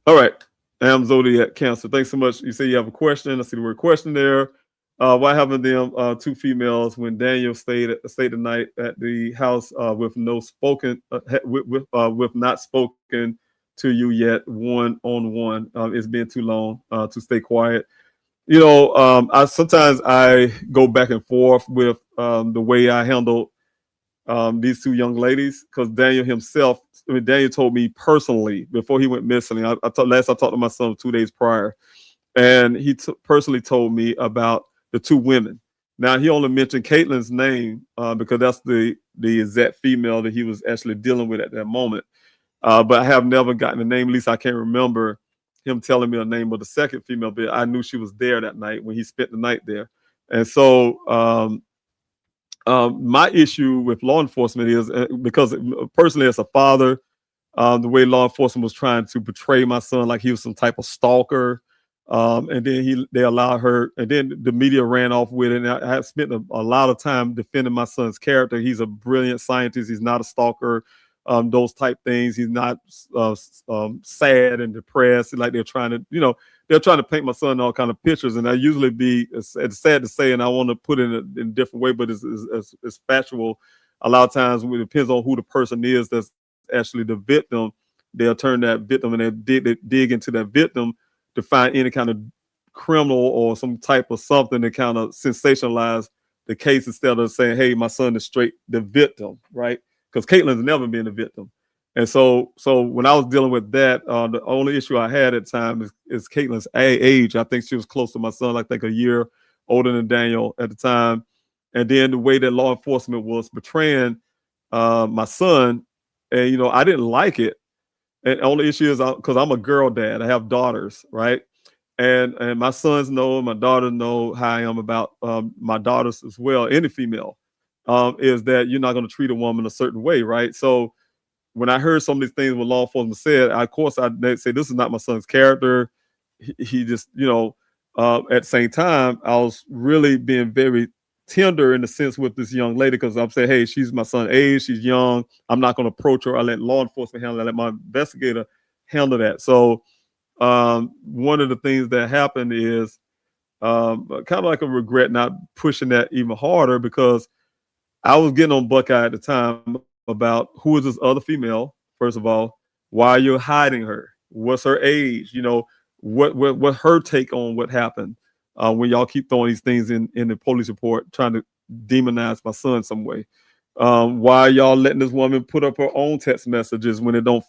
All right. Am Zodiac Cancer. Thanks so much. You say you have a question. I see the word question there. Why haven't them two females when Daniel stayed the night at the house with no spoken with not spoken to you yet one-on-one? It's been too long to stay quiet. I sometimes go back and forth with the way I handle these two young ladies, because Daniel himself, Daniel told me personally before he went missing. I talked to my son 2 days prior, and he personally told me about the two women. Now he only mentioned Caitlin's name because that's the exact female that he was actually dealing with at that moment. But I have never gotten the name. At least I can't remember him telling me the name of the second female. But I knew she was there that night when he spent the night there. And so my issue with law enforcement is because personally as a father, the way law enforcement was trying to portray my son like he was some type of stalker. And then they allowed her, and then the media ran off with it. And I have spent a lot of time defending my son's character. He's a brilliant scientist. He's not a stalker, those type things. He's not sad and depressed. Like they're trying to paint my son in all kind of pictures. And I usually it's sad to say, and I want to put it in a different way, but it's factual. A lot of times it depends on who the person is that's actually the victim. They'll turn that victim and they dig into that victim to find any kind of criminal or some type of something to kind of sensationalize the case instead of saying, hey, my son is straight the victim, right? Because Caitlin's never been a victim. And so when I was dealing with that, the only issue I had at the time is Caitlin's age. I think she was close to my son, I think a year older than Daniel at the time. And then the way that law enforcement was betraying my son, and, you know, I didn't like it. And the only issue is because I'm a girl dad. I have daughters, right? And my sons know, my daughters know how I am about my daughters as well, any female, is that you're not going to treat a woman a certain way, right? So when I heard some of these things what law enforcement said, of course, I'd say this is not my son's character. He just, you know, at the same time, I was really being very tender in the sense with this young lady, because I'm saying, hey, she's my son's age, she's young. I'm not going to approach her. I let law enforcement handle it. I let my investigator handle that. So one of the things that happened is kind of like a regret not pushing that even harder, because I was getting on Buckeye at the time about who is this other female, first of all, why are you hiding her? What's her age? You know, what her take on what happened when y'all keep throwing these things in the police report, trying to demonize my son some way. Why are y'all letting this woman put up her own text messages when it don't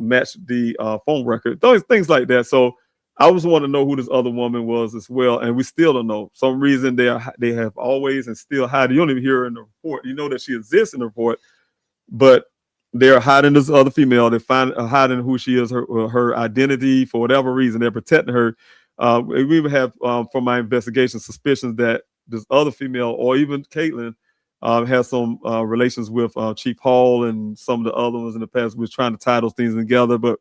match the phone record? Those things like that. So I was wanting to know who this other woman was as well, and we still don't know. Some reason they have always and still hiding. You don't even hear her in the report. You know that she exists in the report, but they're hiding this other female. They find hiding who she is, her identity for whatever reason. They're protecting her. We even have, from my investigation, suspicions that this other female, or even Caitlin, has some relations with Chief Hall and some of the other ones in the past. We're trying to tie those things together, but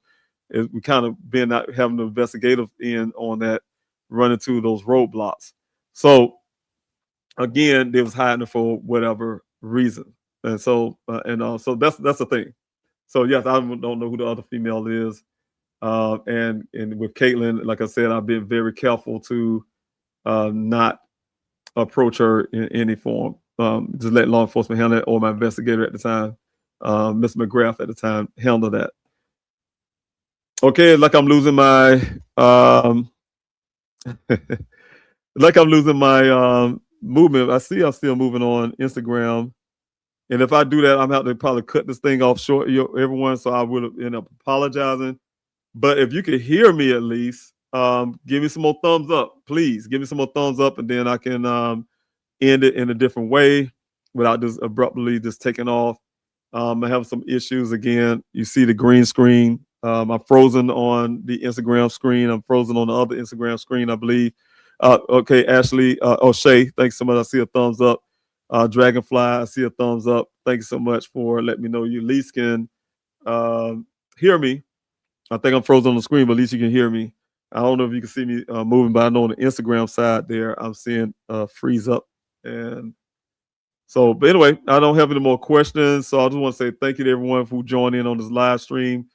we kind of been not having the investigative end on that, running to those roadblocks. So again, they was hiding for whatever reason, and so so that's the thing. So yes, I don't know who the other female is, and with Caitlin, like I said, I've been very careful to not approach her in any form. Just let law enforcement handle it, or my investigator at the time, Miss McGrath at the time, handle that. Okay, like I'm losing my movement. I see I'm still moving on Instagram, and if I do that, I'm have to probably cut this thing off short, everyone. So I will end up apologizing. But if you could hear me at least, give me some more thumbs up, please. Give me some more thumbs up, and then I can end it in a different way without just abruptly just taking off. I have some issues again. You see the green screen. I'm frozen on the Instagram screen. I'm frozen on the other Instagram screen, I believe. Okay, Ashley O'Shea, thanks so much. I see a thumbs up. Dragonfly, I see a thumbs up. Thank you so much for letting me know you at least can hear me. I think I'm frozen on the screen, but at least you can hear me. I don't know if you can see me moving, but I know on the Instagram side there, I'm seeing freeze up. And so, but anyway, I don't have any more questions. So I just want to say thank you to everyone who joined in on this live stream.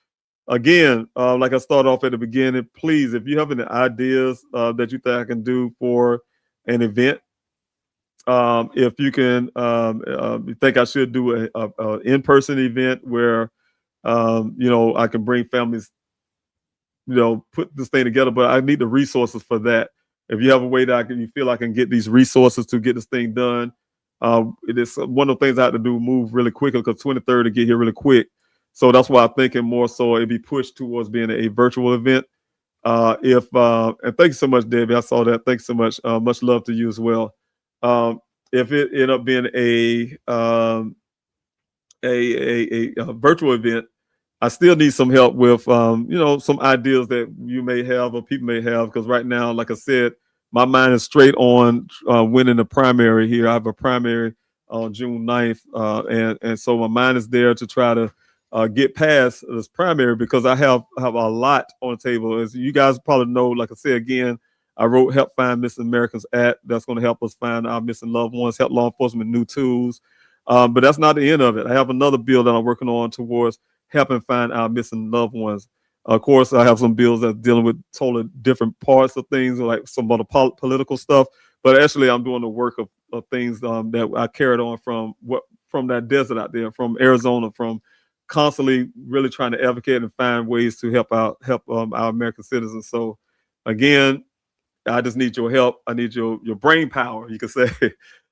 Again, like I started off at the beginning, please, if you have any ideas that you think I can do for an event, if you can, you think I should do a in-person event where, you know, I can bring families, you know, put this thing together, but I need the resources for that. If you have a way that you feel I can get these resources to get this thing done, it is one of the things I have to do, move really quickly, because 23rd to get here really quick. So that's why I'm thinking more so it'd be pushed towards being a virtual event. And thank you so much, Debbie. I saw that. Thanks so much. Much love to you as well. If it end up being a virtual event, I still need some help with you know, some ideas that you may have or people may have, because right now, like I said, my mind is straight on winning the primary here. I have a primary on June 9th, and so my mind is there to try to get past this primary, because I have a lot on the table. As you guys probably know, like I said again, I wrote Help Find Missing Americans Act. That's going to help us find our missing loved ones, help law enforcement with new tools. But that's not the end of it. I have another bill that I'm working on towards helping find our missing loved ones. Of course, I have some bills that are dealing with totally different parts of things, like some of the political stuff. But actually, I'm doing the work of things that I carried on from that desert out there, from Arizona, from constantly really trying to advocate and find ways to help our American citizens. So again, I just need your help. I need your brain power, you could say.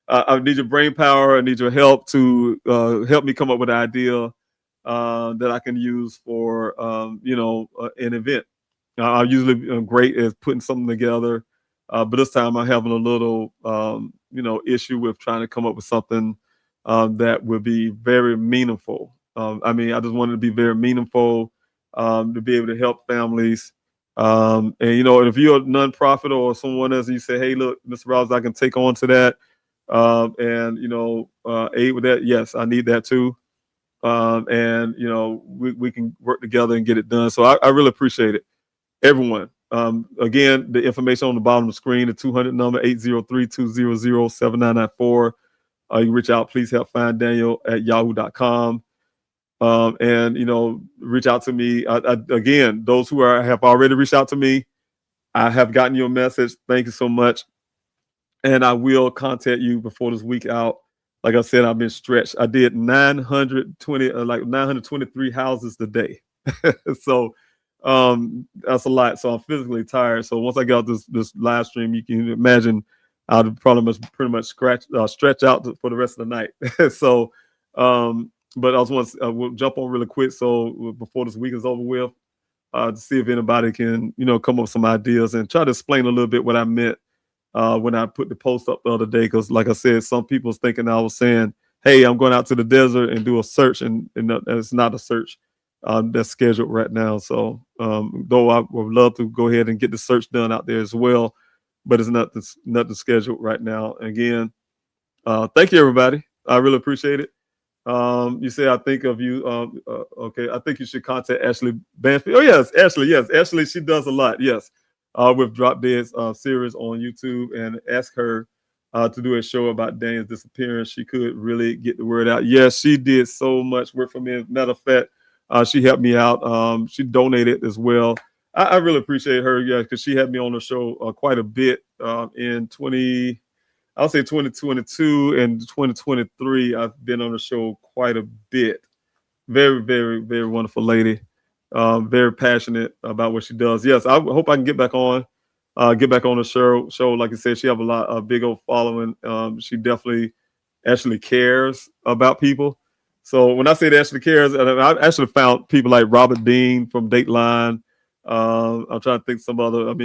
I need your brain power. I need your help to help me come up with an idea that I can use for an event. I'm usually great at putting something together, but this time I'm having a little issue with trying to come up with something that would be very meaningful. I just wanted to be very meaningful, to be able to help families. And if you're a nonprofit or someone else, and you say, "Hey, look, Mr. Rouse, I can take on to that," aid with that. Yes, I need that too. We can work together and get it done. So I really appreciate it, everyone. Again, the information on the bottom of the screen, the 200 number, 803-200-7994. You can reach out. Please help find Daniel at yahoo.com. Reach out to me. Again, those who have already reached out to me, I have gotten your message. Thank you so much. And I will contact you before this week out. Like I said, I've been stretched. I did 923 houses today. So that's a lot. So I'm physically tired. So once I get out this live stream, you can imagine I'll probably pretty much stretch out for the rest of the night. So, but I we'll jump on really quick. So before this week is over with, to see if anybody can, come up with some ideas and try to explain a little bit what I meant when I put the post up the other day. Because like I said, some people's thinking I was saying, "Hey, I'm going out to the desert and do a search," and it's not a search that's scheduled right now. So though I would love to go ahead and get the search done out there as well, but it's nothing scheduled right now. Again, thank you, everybody. I really appreciate it. You say I think of you. Okay, I think you should contact Ashley Banfield. Oh yes, Ashley. Yes, Ashley. She does a lot. Yes, with Drop Dead's series on YouTube, and ask her to do a show about Daniel's disappearance. She could really get the word out. Yes, she did so much work for me. Matter of fact, she helped me out. She donated as well. I really appreciate her. Yeah, because she had me on the show quite a bit in 2022 and 2023. I've been on the show quite a bit. Very, very, very wonderful lady. Very passionate about what she does. Yes, I hope I can get back on the show. Like I said, she have a big old following. She definitely actually cares about people. So when I say that Ashley cares, I actually found people like Robert Dean from Dateline. I'm trying to think some other. Some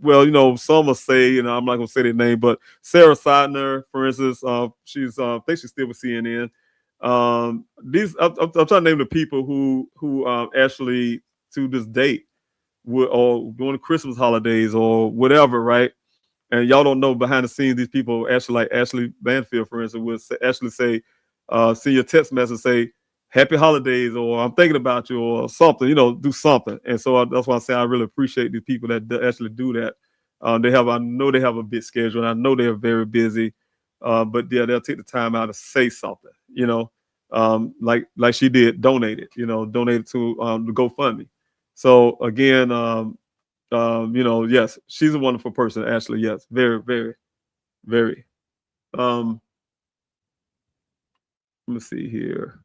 will say, I'm not gonna say their name, but Sarah Seidner, for instance, she's I think she's still with CNN. I'm trying to name the people who actually to this date or during the Christmas holidays or whatever, right? And y'all don't know behind the scenes, these people actually, like Ashley Banfield, for instance, would actually say, see your text message, say, "Happy holidays," or "I'm thinking about you," or something, do something. And so that's why I say I really appreciate these people that actually do that. I know they have a big schedule, and I know they're very busy. But yeah, they'll take the time out to say something, like she did, donated to the GoFundMe. So again, yes, she's a wonderful person, Ashley. Yes, very, very, very. Let me see here.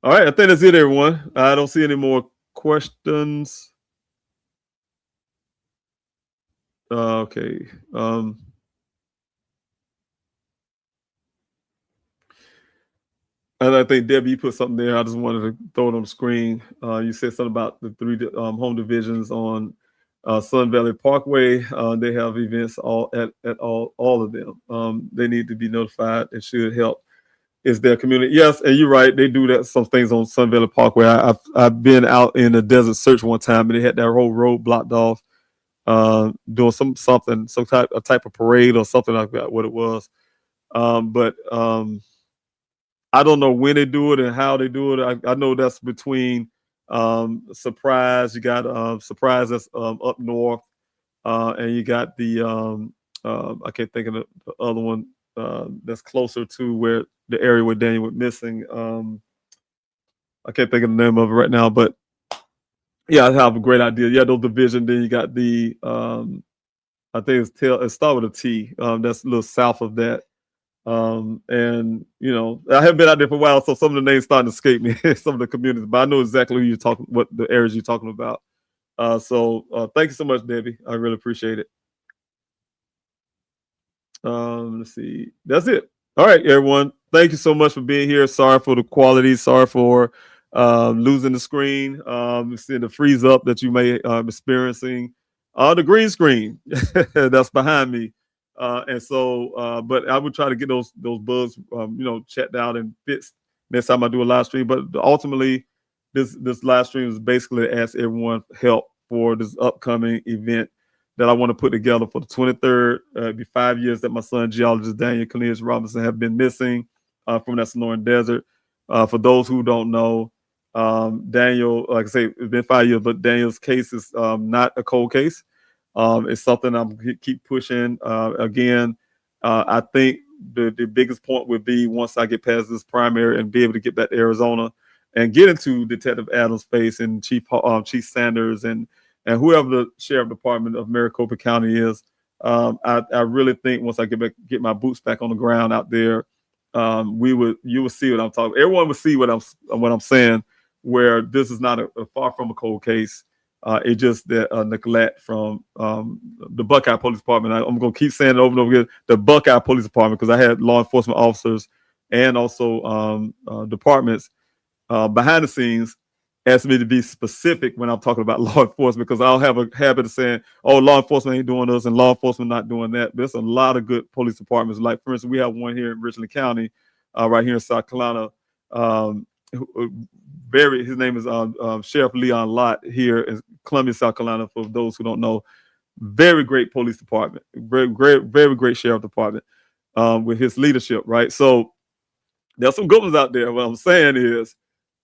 All right, I think that's it, everyone. I don't see any more questions. Okay. And I think Debbie, you put something there. I just wanted to throw it on the screen. You said something about the 3 home divisions on Sun Valley Parkway. They have events all of them. They need to be notified. It should help. Is their community? Yes, and you're right. They do that. Some things on Sun Valley Parkway. I've been out in the desert search one time, and they had that whole road blocked off, doing some type of parade or something like that. What it was, but I don't know when they do it and how they do it. I know that's between Surprise. You got Surprise that's up north, and you got the I can't think of the other one that's closer to where the area where Daniel went missing. I can't think of the name of it right now, but yeah, I have a great idea. Yeah, those division. Then you got the I think it starts with a T. That's a little south of that. And I haven't been out there for a while, so some of the names starting to escape me. Some of the communities, but I know exactly what the areas you're talking about. So thank you so much, Debbie. I really appreciate it. Let's see. That's it. All right, everyone. Thank you so much for being here. Sorry for the quality. Sorry for losing the screen. Seeing the freeze up that you may experiencing. The green screen that's behind me. And so, but I would try to get those bugs, checked out and fixed next time I do a live stream. But ultimately, this live stream is basically to ask everyone help for this upcoming event that I want to put together for the 23rd. It'd be 5 years that my son, geologist Daniel Cornelius Robinson, have been missing from that Sonoran Desert. For those who don't know, Daniel, like I say, it's been 5 years, but Daniel's case is not a cold case. It's something I'm keep pushing. Again, I think the biggest point would be once I get past this primary and be able to get back to Arizona and get into Detective Adams' face and Chief Sanders and whoever the sheriff department of Maricopa County is. I really think once I get my boots back on the ground out there, you will see what I'm talking. Everyone will see what I'm saying. Where this is not a far from a cold case. It's just that neglect from the Buckeye Police Department. I'm going to keep saying it over and over again. The Buckeye Police Department, because I had law enforcement officers and also departments behind the scenes asked me to be specific when I'm talking about law enforcement, because I'll have a habit of saying, "Oh, law enforcement ain't doing this and law enforcement not doing that." There's a lot of good police departments. Like, for instance, we have one here in Richland County, right here in South Carolina. His name is Sheriff Leon Lott here in Columbia, South Carolina. For those who don't know, very great police department, very great sheriff department with his leadership. Right, so there's some good ones out there. What I'm saying is,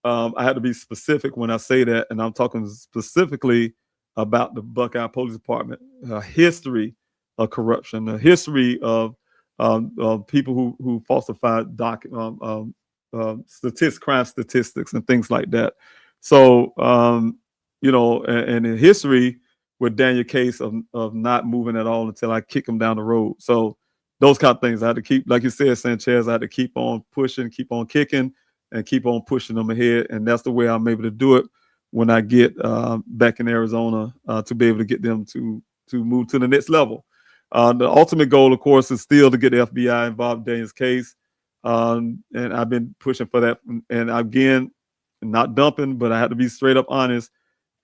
I had to be specific when I say that, and I'm talking specifically about the Buckeye Police Department history of corruption, the history of people who falsified crime statistics and things like that. So, and in history with Daniel case of not moving at all until I kick him down the road. So those kind of things I had to keep, like you said, Sanchez, I had to keep on pushing, keep on kicking, and keep on pushing them ahead. And that's the way I'm able to do it when I get back in Arizona to be able to get them to move to the next level. The ultimate goal, of course, is still to get the FBI involved in Daniel's case. And I've been pushing for that. And again, not dumping, but I have to be straight up honest.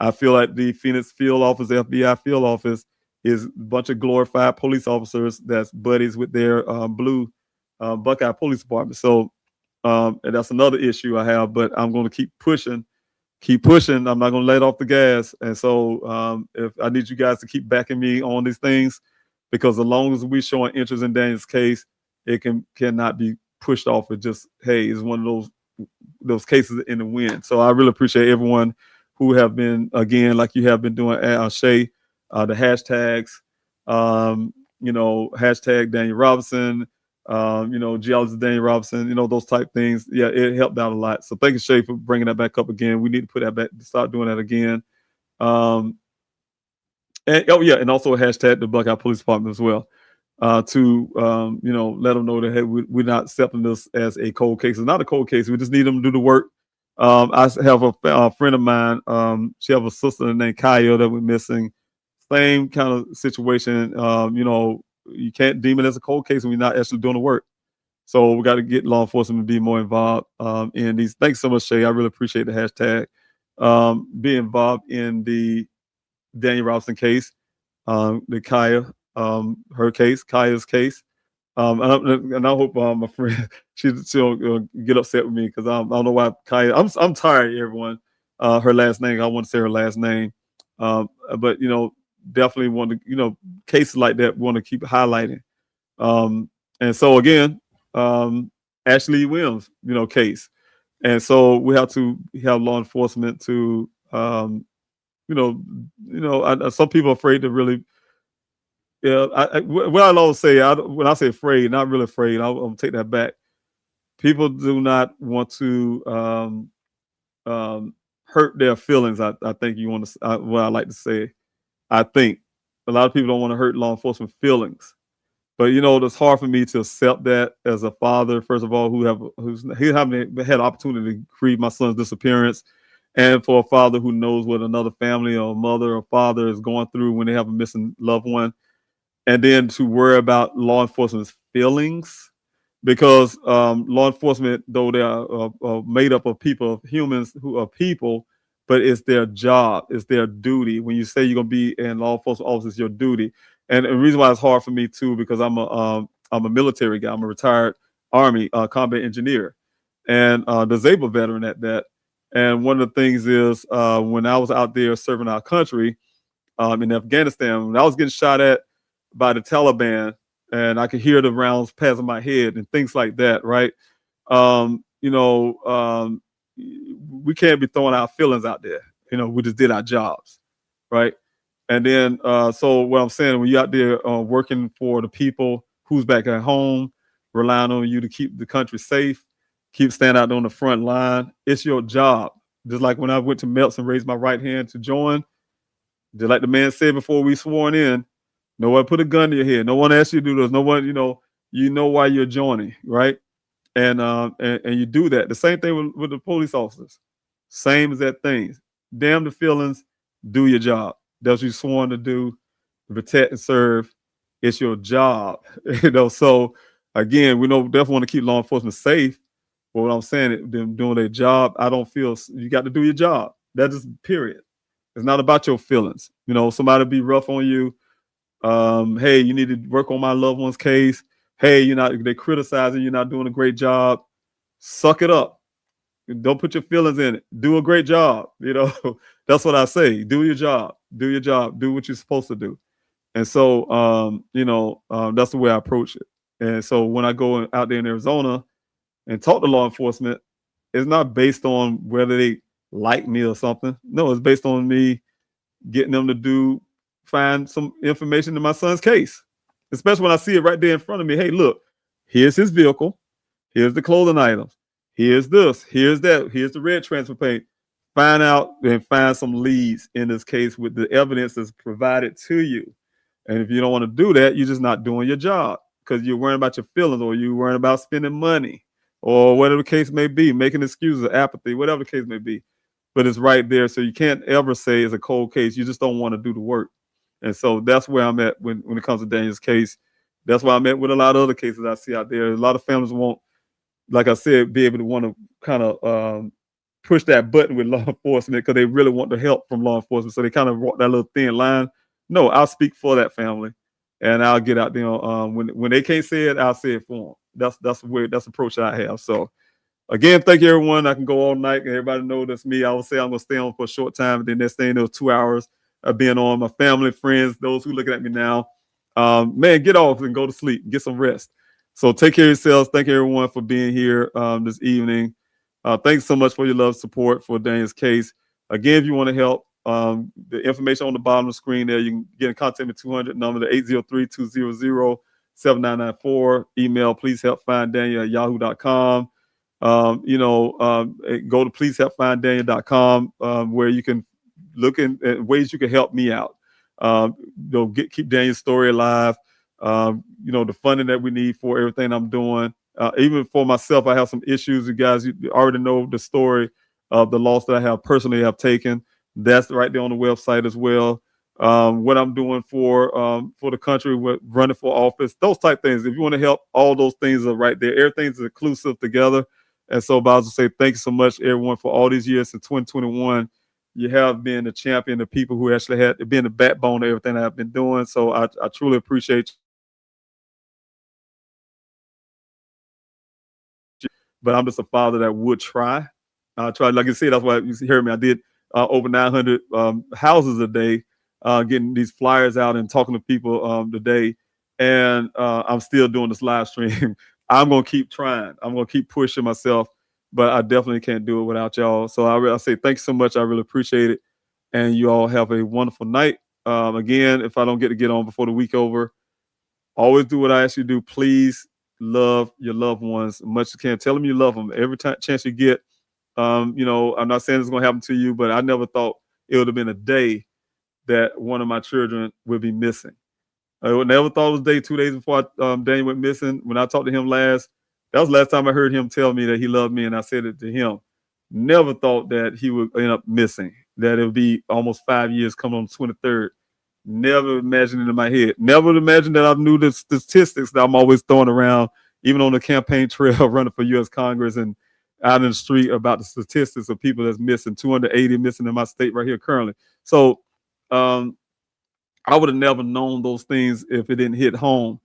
I feel like the Phoenix field office, the FBI field office, is a bunch of glorified police officers that's buddies with their blue Buckeye Police Department. So, and that's another issue I have, but I'm going to keep pushing. I'm not going to let off the gas. And so if I need you guys to keep backing me on these things, because as long as we're showing interest in Daniel's case, it cannot be pushed off. It just, hey, it's one of those cases in the wind. So I really appreciate everyone who have been, again, like you have been doing, Shay, the hashtags, hashtag Daniel Robinson, geologist Daniel Robinson, those type things. Yeah, it helped out a lot. So thank you, Shay, for bringing that back up again. We need to put that back, start doing that again. And also a hashtag the Buckeye Police Department as well, to let them know that, hey, we're not accepting this as a cold case. It's not a cold case. We just need them to do the work. I have a friend of mine. She have a sister named Kaya that we're missing. Same kind of situation. You can't deem it as a cold case when we're not actually doing the work. So we got to get law enforcement to be more involved in these. Thanks so much, Shay. I really appreciate the hashtag. Be involved in the Daniel Robinson case, the Kaya, Kaya's case. And I hope my friend she'll get upset with me, because I don't know why Kaya. I'm tired, everyone. Her last name. I want to say her last name. But definitely want to, cases like that, want to keep highlighting. And so again, Ashley Williams, case. And so we have to have law enforcement to, some people are afraid to really, what I always say, when I say afraid, not really afraid, I'll take that back. People do not want to hurt their feelings. I think you want to, what I like to say. I think a lot of people don't want to hurt law enforcement feelings, but it's hard for me to accept that as a father, first of all, who haven't had opportunity to grieve my son's disappearance, and for a father who knows what another family or mother or father is going through when they have a missing loved one. and then to worry about law enforcement's feelings, because law enforcement, though they are made up of people, humans who are people, but it's their job, it's their duty. When you say you're gonna be in law enforcement office, it's your duty. And the reason why it's hard for me too, because I'm a military guy. I'm a retired Army combat engineer, and disabled veteran at that. And one of the things is when I was out there serving our country in Afghanistan, when I was getting shot at by the Taliban, and I could hear the rounds passing my head and things like that, right? We can't be throwing our feelings out there. We just did our jobs, right? And then, so what I'm saying, when you're out there working for the people who's back at home, relying on you to keep the country safe, keep standing out on the front line, it's your job. Just like when I went to Melts and raised my right hand to join, just like the man said before we sworn in, no one put a gun to your head. No one asked you to do this. No one, you know why you're joining, right? And you do that. The same thing with the police officers. Same as that thing. Damn the feelings, do your job. That's what you sworn to do, to protect and serve. It's your job. So again, we definitely want to keep law enforcement safe. But what I'm saying, them doing their job, I don't feel you got to do your job. That's just period. It's not about your feelings. Somebody be rough on you. Hey, you need to work on my loved one's case. Hey, they criticizing you're not doing a great job. Suck it up. Don't put your feelings in it. Do a great job. That's what I say. Do your job. Do your job. Do what you're supposed to do. And so, that's the way I approach it. And so when I go out there in Arizona and talk to law enforcement, it's not based on whether they like me or something. No, it's based on me getting them to find some information in my son's case, especially when I see it right there in front of me. Hey, look, here's his vehicle. Here's the clothing items. Here's this. Here's that. Here's the red transfer plate. Find out and find some leads in this case with the evidence that's provided to you. And if you don't want to do that, you're just not doing your job because you're worrying about your feelings, or you're worrying about spending money, or whatever the case may be, making excuses, apathy, whatever the case may be. But it's right there. So you can't ever say it's a cold case. You just don't want to do the work. And so that's where I'm at when it comes to Daniel's case. That's why I'm at with a lot of other cases I see out there. A lot of families won't, like I said, be able to want to kind of push that button with law enforcement because they really want the help from law enforcement. So they kind of walk that little thin line. No, I'll speak for that family, and I'll get out there. When they can't say it, I'll say it for them. That's the approach that I have. So again, thank you, everyone. I can go all night, and everybody know that's me. I would say I'm gonna stay on for a short time, and then next thing, those 2 hours of being on. My family, friends, those who looking at me now, man, get off and go to sleep, get some rest. So take care of yourselves. Thank you, everyone, for being here this evening. Thanks so much for your love, support for Daniel's case. Again, if you want to help, the information on the bottom of the screen there, you can get in contact with 200 number, the 803-200-7994. Email, pleasehelpfinddaniel@yahoo.com. Go to pleasehelpfinddaniel.com where you can look at ways you can help me out. Keep Daniel's story alive. The funding that we need for everything I'm doing. Even for myself, I have some issues. You guys already know the story of the loss that I have personally taken. That's right there on the website as well. What I'm doing for the country, running for office, those type things. If you want to help, all those things are right there. Everything's inclusive together. And so, I was to say thank you so much, everyone, for all these years in 2021. You have been the champion of people who actually had been the backbone of everything I've been doing. So I truly appreciate you. But I'm just a father that would try. I tried, like I said, that's why you hear me. I did over 900 houses a day, getting these flyers out and talking to people today. And I'm still doing this live stream. I'm going to keep trying. I'm going to keep pushing myself, but I definitely can't do it without y'all. So I say thank you so much. I really appreciate it. And you all have a wonderful night. Again, if I don't get on before the week over, always do what I ask you to do. Please love your loved ones as much as you can. Tell them you love them every chance you get. I'm not saying it's going to happen to you, but I never thought it would have been a day that one of my children would be missing. I never thought it was 2 days before Daniel went missing. When I talked to him last, that was the last time I heard him tell me that he loved me, and I said it to him. Never thought that he would end up missing, that it would be almost 5 years coming on the 23rd Never imagined it in my head. Never imagined that I knew the statistics that I'm always throwing around, even on the campaign trail running for U.S. Congress and out in the street about the statistics of people that's missing, 280 missing in my state right here currently. So I would have never known those things if it didn't hit home.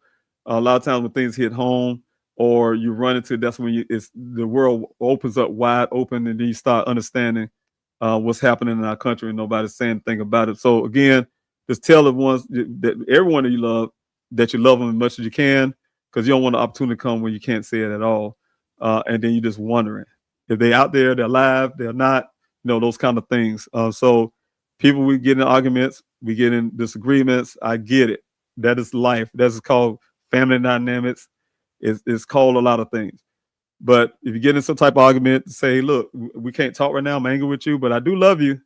A lot of times when things hit home or you run into, that's when the world opens up wide open, and then you start understanding what's happening in our country, and nobody's saying anything about it. So again, just tell the ones that everyone that you love them as much as you can, because you don't want the opportunity to come when you can't say it at all. And then you're just wondering if they're out there, they're alive, they're not, those kind of things. So people, we get in arguments, we get in disagreements. I get it. That is life. That's called family dynamics. It's called a lot of things. But if you get in some type of argument, say, look, we can't talk right now. I'm angry with you, but I do love you.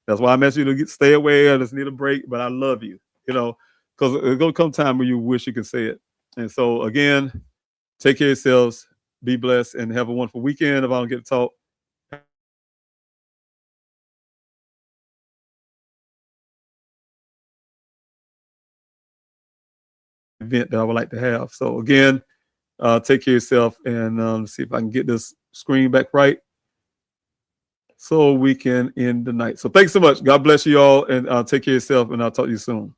That's why I'm asking you to stay away. I just need a break, but I love you, because there's going to come time when you wish you could say it. And so, again, take care of yourselves, be blessed, and have a wonderful weekend if I don't get to talk. Event that I would like to have. So, again, take care of yourself, and see if I can get this screen back right so we can end the night. So thanks so much. God bless you all, and take care of yourself, and I'll talk to you soon.